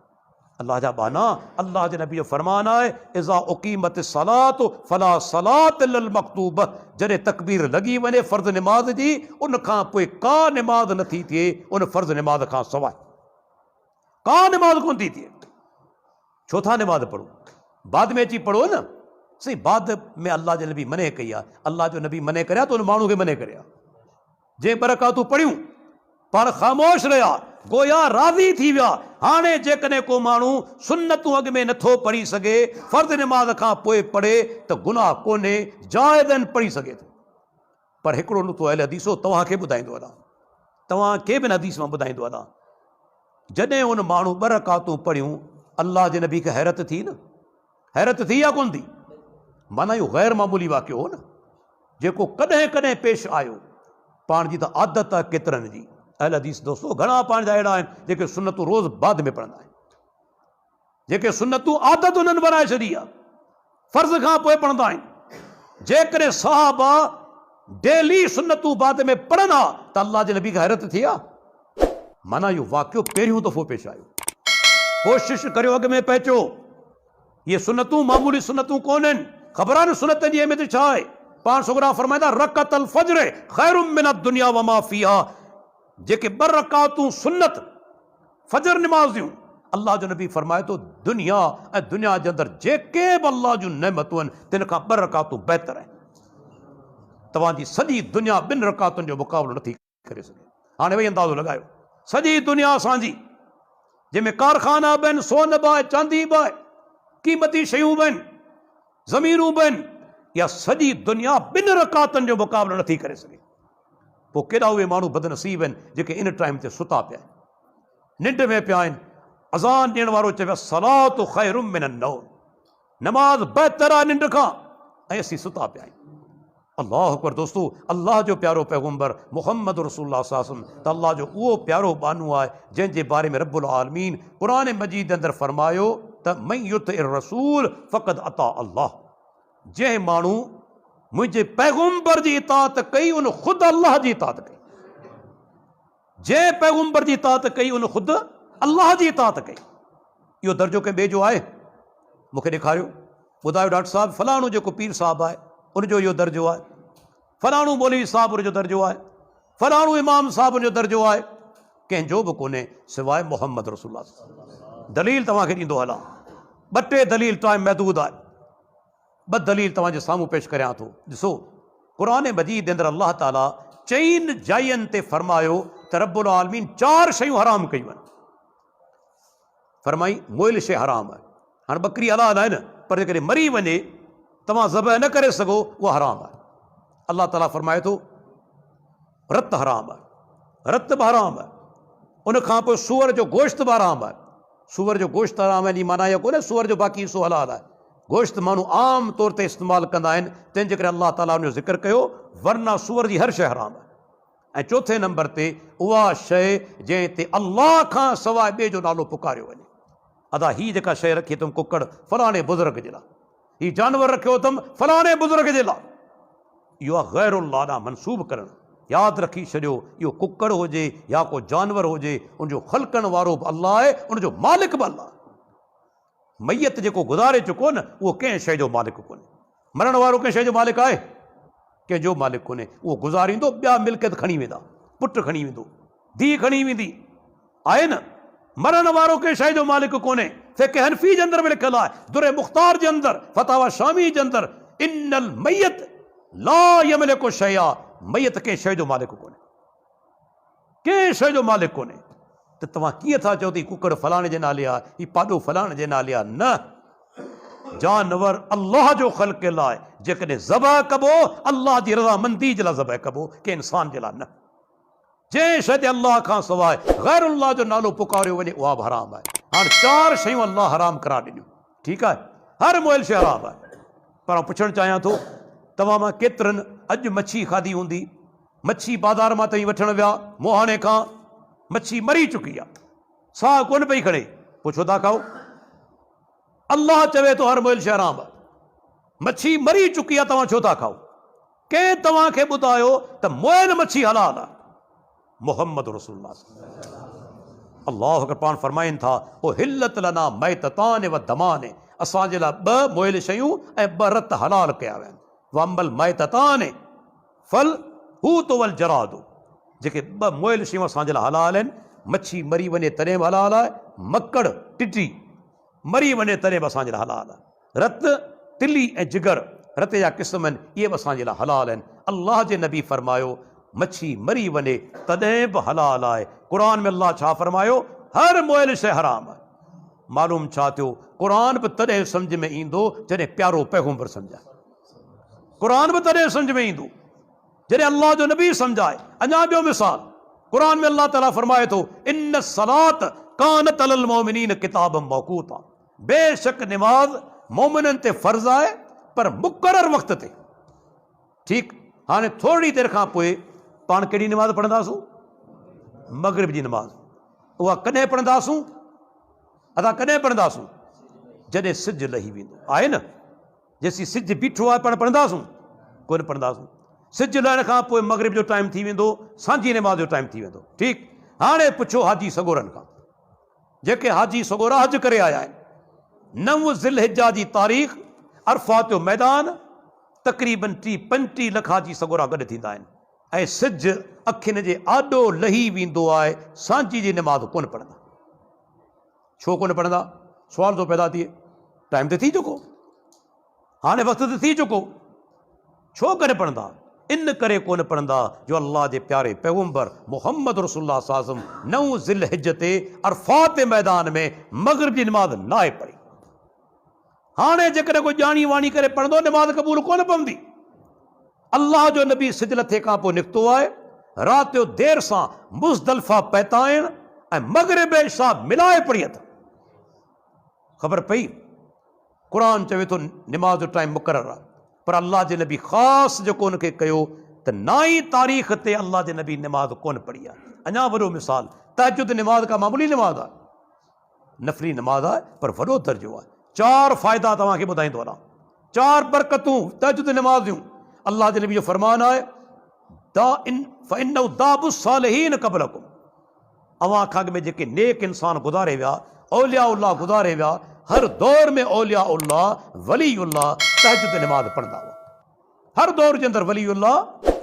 Speaker 1: अल्लाह जा बाना, अल्लाह जे नबी जो फरमान आहे, इज़ा उक़ीमत सलात फला सलात इल्लल मक्तूब, जॾहिं तकबीर लॻी वञे फ़र्ज़ नमाज़ जी, उन खां पोइ का नमाज़ नथी थिए उन फ़र्ज़ नमाज़ खां सवाइ, का नमाज़ कोन थी थिए। छो था नमाज़ पढ़ो? बाद में अची पढ़ो न। सही, बाद में अल्लाह जे नबी मने कई आहे, अल्लाह जो नबी मने करिया त उन माण्हू खे मने करिया। जंहिं 2 रकातूं पढ़ियूं पाण ख़ामोश रहिया, गोया राज़ी थी विया। हाणे जेकॾहिं को माण्हू सुन्नतूं अॻु में नथो पढ़ी सघे, फ़र्ज़ नमाज़ खां पोइ पढ़े त गुनाह कोन्हे, जाइज़न पढ़ी सघे थो। पर हिकिड़ो नुक़्तो अहले हदीसो तव्हांखे ॿुधाईंदो वञा, तव्हांखे बि हदीस मां ॿुधाईंदो वञा, जॾहिं उन माण्हू 2 रकातूं पढ़ियूं, अल्लाह जे नबी खे हैरत थी न, हैरत थी या कोन थी? माना इहो ग़ैर मामूली वाक़ियो हो न, जेको कॾहिं कॾहिं पेश आयो। पाण जी त आदत आहे केतिरनि जी, अहल हदीस दोस्तो घणा पाण जा अहिड़ा आहिनि जेके सुन्नतूं रोज़ बाद में पढ़ंदा आहिनि, जेके सुन्नतूं आदत उन्हनि बनाए छॾी आहे, फ़र्ज़ खां पोइ पढ़ंदा आहिनि। जेकॾहिं सहाबा डेली सुन्नतूं बाद में पढ़ंदा त अल्लाह जे नबी खे हैरत थी आहे। माना इहो वाक़ियो पहिरियों दफ़ो पेश आयो। कोशिश करियो अॻु में पहुचो, इहे सुन्नतूं मामूली सुन्नतूं कोन्हनि, ख़बर आहे न सुन्नत जी अहमियत छा आहे। पाण सुगरा फरमाईंदा रकअतल फज्र खैरुम मिनद दुनिया व मा फीहा, जेके 2 रकातूं सुन्नत फजर नमाज़ियूं, अल्लाह जो नबी फरमाए थो दुनिया ऐं दुनिया जे अंदरि जेके बि अल्लाह जूं नेमतूं आहिनि तिन खां 2 रकातूं बहितर आहिनि। तव्हांजी सॼी दुनिया 2 रकातुनि जो मुक़ाबिलो नथी करे सघे। हाणे वही अंदाज़ो लॻायो, सॼी दुनिया असांजी जंहिंमें कारखाना बि आहिनि, सोन बि आहे, चांदी बि आहे, क़ीमती शयूं बि आहिनि, ज़मीनूं बि आहिनि, इहा सॼी दुनिया 2 रकातुनि जो मुक़ाबिलो नथी करे सघे। पोइ केॾा उहे माण्हू बदनसीब आहिनि जेके इन टाइम ते सुता पिया आहिनि, निंड में पिया आहिनि। अज़ान ॾियण वारो चवे सलात खैरुम मिनन नौम, नमाज बहितर आहे निंड खां, ऐं असीं सुता पिया आहियूं। अल्लाह अकबर। दोस्तो, अल्लाह जो प्यारो पैगम्बर मुहम्मद रसूलुल्लाह सल्लल्लाहु अलैहि वसल्लम त अल्लाह जो उहो प्यारो बानू आहे जंहिंजे बारे में रब्बुल आलमीन क़ुरान मजीद अंदरि फरमायो त मन युतिइर रसूल फ़क़द अता अल्लाह। जंहिं माण्हू मुंहिंजे पैगम्बर जी इताअत कई उन ख़ुदि अल्लाह जी इताअत कई। जंहिं पैगम्बर जी इताअत कई उन ख़ुदि अल्लाह जी इताअत कई। इहो दर्जो कंहिं ॿिए जो आहे? मूंखे ॾेखारियो, ॿुधायो डॉक्टर साहिबु, फलाणो जेको पीर साहिबु आहे उनजो इहो दर्जो आहे, फलाणो मौलवी साहिबु उनजो दर्जो आहे, फलाणो इमाम साहिबु उनजो दर्जो आहे। कंहिंजो बि कोन्हे सवाइ मोहम्मद रसूलुल्लाह। दलील तव्हांखे ॾींदो हलां, ॿ टे दलील, टाइम महदूद आहे, ॿ दलील तव्हांजे साम्हूं पेश करियां थो। ॾिसो, क़ुरान मजीद जे अंदरि अल्लाह ताला चइनि जाइयुनि ते फरमायो त रब्बुल आलमीन 4 शयूं हराम कयूं आहिनि। फरमाई मोइल शइ हराम आहे। हाणे बकरी हलाल आहे न, पर जेकॾहिं मरी वञे तव्हां ज़बह न करे सघो उहा हराम आहे। अल्लाह ताला फरमाए थो रत हराम आहे, रत बि हराम आहे। उन खां पोइ सूअर जो गोश्त बि हराम आहे। सूअर जो गोश्त हराम आहे, माना इहा कोन्हे सूअर जो बाक़ी हिसो हलाल आहे। गोश्त माण्हू आम तौर ते इस्तेमालु कंदा आहिनि, तंहिंजे करे अल्लाह ताला उनजो ज़िक्र कयो, वरना सूअर जी हर शइ हराम आहे। ऐं चौथे नंबर ते उहा शइ जंहिं ते अल्लाह खां सवाइ ॿिए जो नालो पुकारियो वञे। अदा हीअ जेका शइ रखी अथमि कुकड़ फलाणे बुज़ुर्ग जे लाइ, हीउ जानवर रखियो अथमि फलाणे बुज़ुर्ग जे लाइ, इहो आहे गैरुल्लाह ॾांहुं मनसूब करणु। यादि रखी छॾियो, इहो कुकड़ हुजे या को जानवर हुजे, उनजो ख़लकण वारो बि अल्लाह आहे, उनजो मालिक बि अल्लाह आहे। मैयत जेको गुज़ारे चुको न, उहो कंहिं शइ जो मालिक कोन्हे। मरण वारो कंहिं शइ जो मालिक आहे? कंहिंजो मालिक कोन्हे। उहो गुज़ारींदो, ॿिया मिल्कियत खणी वेंदा, पुटु खणी वेंदो, धीउ खणी वेंदी, आहे न। मरण वारो कंहिं शइ जो मालिक कोन्हे। फ़िक़्ह हनफ़ी जे अंदरि बि लिखियलु आहे, दुर मुख़्तार जे अंदरि, फतावा शामी जे अंदरि, इन्नल मैयत ला यमलिकु शैआ, मैयत कंहिं शइ जो मालिक कोन्हे, कंहिं शइ जो मालिक कोन्हे। त तव्हां कीअं था चओ त कुकड़ फलाणे जे नाले आहे, हीउ पाॾो फलाणे जे नाले आहे? न, जानवर अल्लाह जो ख़ल्क़ियल आहे। जेकॾहिं ज़बह कबो अल्लाह जी रज़ामंदी जे लाइ ज़बह कबो, कंहिं इंसान जे लाइ न। जंहिं शइ ते अल्लाह खां सवाइ गैरुल्लाह जो नालो पुकारियो वञे उहा बि हराम आहे। हाणे 4 शयूं अल्लाह हराम करार ॾिनियूं, ठीकु आहे, हर मोइल शइ हराम आहे। पर आउं पुछणु चाहियां थो, तव्हां मां केतिरनि अॼु मच्छी खाधी हूंदी? मच्छी बाज़ार मां ताईं वठणु विया, मोहाणे खां मच्छी मरी चुकी आहे, साह कोन पई खणे, पोइ छो था खाओ? अल्लाह चवे थो हर मोइल शइ हराम आहे। मच्छी मरी चुकी आहे, तव्हां छो था खाओ? कंहिं तव्हांखे ॿुधायो त मोइल मच्छी हलाल आहे? मोहम्मद रसूलुल्लाह। अल्लाह अकबर। पाण फरमाइनि था, ओ हिल्लत लना मैततान व दमान, असांजे लाइ 2 मोइल शयूं ऐं 2 रत हलाल कया विया आहिनि। वंबल मैततान फल हू तो वल जरादो, जेके 2 मोइल शयूं असांजे लाइ हलाल आहिनि। मच्छी मरी वञे तॾहिं बि हलाल आहे, मकड़ टिटी मरी वञे तॾहिं बि असांजे लाइ हलाल आहे। रत, तिली ऐं जिगर, रत जा क़िस्म आहिनि, इहे बि असांजे लाइ हलाल आहिनि। अल्लाह जे नबी फरमायो मच्छी मरी वञे तॾहिं बि हलाल आहे। क़ुरान में अल्लाह छा फरमायो? हर मोइल शइ हराम आहे। मालूम छा थियो? क़ुरान बि तॾहिं सम्झ में ईंदो जॾहिं प्यारो पैगम्बर सम्झाए। क़ुरान बि तॾहिं सम्झ में ईंदो जॾहिं अल्लाह जो नबी सम्झाए। अञा ॿियो मिसाल, क़ुरान में अल्लाह ताला फरमाए थो, इन्न सलात कानत अलल मोमिनीन किताबम मौक़ूता, बेशक निमाज़ मोमिननि ते फ़र्ज़ आहे पर मुक़रर वक़्त ते। ठीकु, हाणे थोरी देरि खां पोइ पाण कहिड़ी निमाज़ पढ़ंदासूं? मग़रिब जी निमाज़। उहा कॾहिं पढ़ंदासूं? अदा कॾहिं पढ़ंदासूं? जॾहिं सिज लही वेंदो आहे न। जेसीं सिज बीठो आहे पाण पढ़ंदासूं? कोन पढ़ंदासूं। सिज लहण खां पोइ मग़रिब जो टाइम थी वेंदो, सांझी निमाज़ जो टाइम थी वेंदो। ठीकु, हाणे पुछो हाजी सगोरनि खां, जेके हाजी सगोरा हज करे आया आहिनि, 9 ज़िलहिज्जा जी तारीख़, अरफ़ात जो मैदान, तक़रीबन 30-35 लख हाजी सगोरा गॾु थींदा आहिनि, ऐं सिज अखियुनि जे आॾो लही वेंदो आहे, सांझी जी निमाज़ कोन पढ़ंदा। छो कोन पढ़ंदा? सुवाल थो पैदा थिए, टाइम त थी चुको, हाणे वक़्तु त थी चुको, छो करे पढ़ंदा? इन करे कोन पढ़ंदा जो अल्लाह जे प्यारे पैगम्बर मोहम्मद रसूलुल्लाह सल्लल्लाहु अलैहि वसल्लम 9 ज़िलहिज ते अरफ़ात जे मैदान में मग़रिब जी निमाज़ नाहे पढ़ी। हाणे जेकॾहिं कोई ॼाणी वाणी करे पढ़ंदो, निमाज़ क़बूल कोन पवंदी। अल्लाह जो नबी सिज लथे खां पोइ निकितो आहे, राति जो देरि सां मुज़दलिफ़ा पहुता ऐं मग़रिब इशा मिलाए पढ़ी अथनि। ख़बर पई क़ुरान चवे थो निमाज़ जो टाइम मुक़ररु आहे, पर अल्लाह जे नबी ख़ासि जेको उनखे कयो त 9 तारीख़ ते अल्लाह जे नबी निमाज़ कोन पढ़ी आहे। अञा वॾो मिसाल, तहज्जुद निमाज़ का मामूली निमाज़ आहे, नफ़ली निमाज़ आहे पर वॾो दर्जो आहे। 4 फ़ाइदा तव्हांखे ॿुधाईंदो वञा, 4 बरकतूं तहज्जुद निमाज़ जूं। अल्लाह जे नबी जो फ़रमान आहे फ़इन्नहु दाबु सालिहीन क़बलकुम, अवां खां अॻु में जेके नेक इंसान गुज़ारे विया, औलिया उल्लाह गुज़ारे विया, हर दौर में औलिया उल्लाह वली उल्लाह तहज्जुद निमाज़ पढ़ंदा हुआ। हर दौर जे अंदरि वली उल्लाह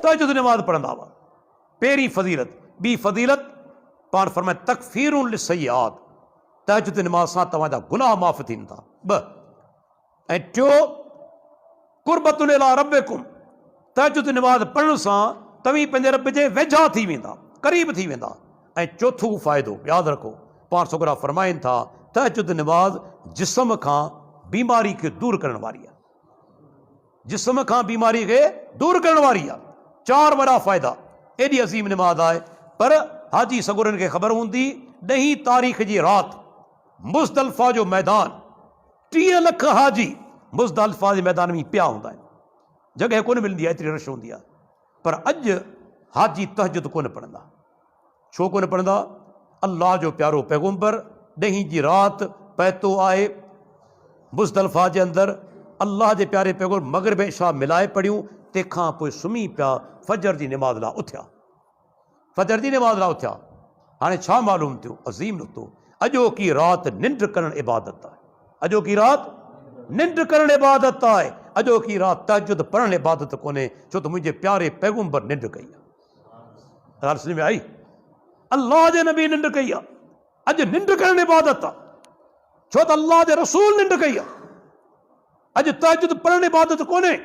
Speaker 1: तहज्जुद निमाज़ पढ़ंदा हुआ। पहिरीं फज़ीलत। ॿी फज़ीलत पाण फरमाए तकफ़ीरुन लिस्सय्यात, तहज्जुद निमाज़ सां तव्हांजा गुनाह माफ़ थींदा। 2 ऐं टियों क़ुर्बतुन इला रब्बिकुम, तहज्जुद निमाज़ पढ़ण सां तव्हीं पंहिंजे रब जे वेझा थी वेंदा, क़रीब थी वेंदा। ऐं चोथों फ़ाइदो यादि रखो, पाण सोगरा फरमाइनि था तहज्जुद निमाज़ जिस्म खां बीमारी खे दूर करण वारी आहे, जिस्म खां बीमारी खे दूर करण वारी आहे। 4 वॾा फ़ाइदा, एॾी अज़ीम निमाज़ आहे। पर हाजी सगुरनि खे ख़बर हूंदी 9 तारीख़ जी राति मुज़दलिफ़ा जो मैदान, 30 लख हाजी मुज़दलिफ़ा जे मैदान में पिया हूंदा आहिनि, जॻह कोन मिलंदी आहे, एतिरी रश हूंदी आहे। पर अॼु हाजी तहज्जुद कोन पढ़ंदा। छो कोन पढ़ंदा? अल्लाह जो प्यारो पैगम्बर 9 जी राति पहुतो आहे मुज़दलिफ़ा जे अंदरि, अल्लाह जे प्यारे पैगम्बर मग़रिब इशा मिलाए पढ़ियूं, तंहिंखां पोइ सुम्ही पिया, फजर जी निमाज़ लाइ उथिया, फजर जी निमाज़ लाइ उथिया। हाणे छा मालूम थियो? अज़ीम नुक़्तो, अॼोकी राति निंड करणु इबादत आहे, अॼोकी राति निंड करणु इबादत आहे, अॼोकी राति तहज्जुद पढ़णु इबादत कोन्हे, छो त मुंहिंजे प्यारे पैगम्बर निंड कई आहे। ॻाल्हि सम्झ में आई? अल्लाह जे नबी निंड कई आहे, अॼु निंड करणु इबादत आहे, छो त अल्लाह जे रसूल निंड कई आहे। अॼु तहज्जुद पढ़णु इबादत कोन्हे।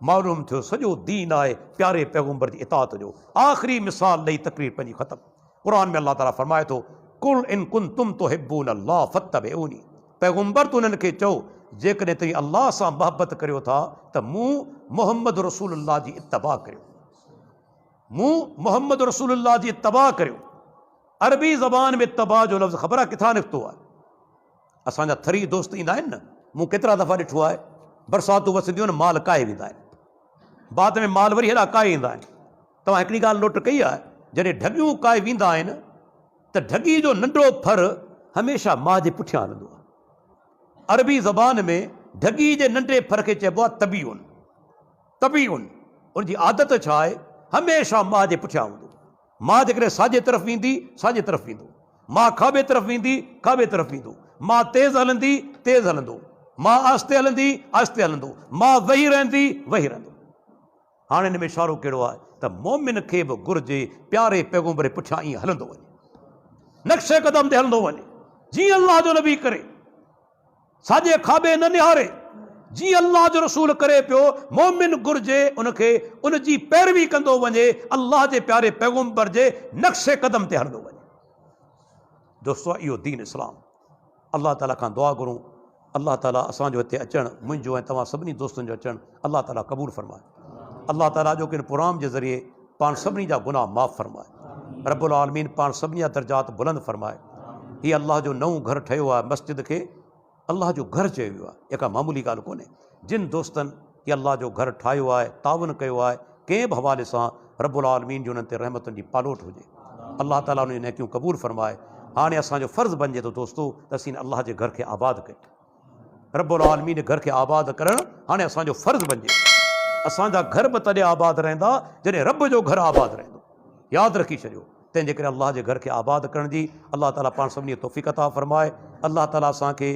Speaker 1: मालूम थियो सॼो दीन आहे प्यारे पैगम्बर जी इताअत जो। आख़िरी मिसाल ॾेई तकरीर पंहिंजी ख़तम। क़ुरान में अल्लाह ताला फरमाए थो कुल इन कुंतुम तुहिब्बून अल्लाह फत्तबिऊनी, पैगम्बर तूं उन्हनि खे चओ जेकॾहिं तव्हीं अल्लाह सां मोहबत करियो था त मूं मुहम्मद रसूलुल्लाह जी इत्तबा करियो, मूं मुहम्मद रसूलुल्लाह जी इत्तबा करियो। अरबी ज़बान में इत्तबा जो लफ़्ज़ ख़बर आहे किथां निकितो आहे? असांजा थरी दोस्त ईंदा आहिनि न, मूं केतिरा दफ़ा ॾिठो आहे, बरसातूं वसंदियूं आहिनि, माल काए वेंदा आहिनि, बाद में माल वरी हेॾा काए ईंदा आहिनि। तव्हां हिकिड़ी ॻाल्हि नोट कई आहे, जॾहिं ढगियूं काए वेंदा आहिनि त ढगी जो नंढो फर हमेशह माउ जे पुठियां हलंदो आहे। अरबी ज़बान में ढगी जे नंढे फर खे चइबो आहे तबीउन, तबीउन। उनजी आदत छा आहे? हमेशह माउ जे पुठियां हूंदो। माउ जेकॾहिं साॼे तरफ़ वेंदी साॼे तरफ़ वेंदो, माउ खाॿे तरफ़ वेंदी खाॿे तरफ़ वेंदो, माउ तेज़ हलंदी तेज़ हलंदो, माउ आस्ते हलंदी आस्ते हलंदो, माउ वेही रहंदी वेही रहंदो। हाणे हिन में इशारो कहिड़ो आहे त मोमिन खे बि घुरिजे प्यारे पैगम्बर जे पुठियां ईअं हलंदो वञे, नक्शे क़दम ते हलंदो वञे, जीअं अल्लाह जो नबी करे, साॼे खाॿे न निहारे, जीअं अल्लाह जो रसूल करे पियो। मोमिन घुरिजे उनखे उनजी पैरवी कंदो वञे, अल्लाह जे प्यारे पैगम्बर जे नक्शे क़दम ते हलंदो वञे। दोस्तो इहो दीन इस्लाम। अल्लाह ताला खां दुआ घुरूं, अल्लाह ताला असांजो हिते अचणु, मुंहिंजो ऐं तव्हां सभिनी दोस्तनि जो अचणु अल्लाह ताला क़बूल फरमाए। अल्लाह ताला जो किन प्रोग्राम जे ज़रिए पाण सभिनी जा गुनाह माफ़ फरमाए, रब्बुल आलमीन पाण सभिनी जा दर्जात बुलंद फरमाए। हीअ अल्लाह जो नओं घर ठहियो आहे, मस्जिद खे अल्लाह जो घर चयो वियो आहे, इहा का मामूली ॻाल्हि कोन्हे। जिन दोस्तनि हीअ अल्लाह जो घर ठाहियो आहे, तावन कयो आहे, कंहिं बि हवाले सां रब्बुल आलमीन जो उन्हनि ते रहमतुनि जी पालोट हुजे, अल्लाह ताला उन नेकियूं क़बूल फरमाए। हाणे असांजो फ़र्ज़ु बणिजे थो दोस्तो त असीं अल्लाह जे घर खे आबाद कयूं, रब्बुल आलमीन जे घर खे आबाद करणु हाणे असांजो फ़र्ज़ु बणिजे। असांजा घर बि तॾहिं आबाद रहंदा जॾहिं रब जो घर आबाद रहंदो, यादि रखी छॾियो। तंहिंजे करे अल्लाह जे घर खे आबाद करण जी अल्लाह ताला पाण सभिनी तौफ़ीक़ अता फरमाए। अल्लाह ताला असांखे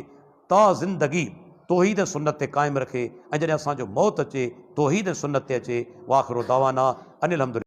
Speaker 1: ता ज़िंदगी तौहीद ऐं सुन्नत ते क़ाइमु रखे, ऐं जॾहिं असांजो मौत अचे तौहीद ऐं सुन्नत ते अचे। वाख़िरु दावाना अनिल हम्दुलिल्लाह।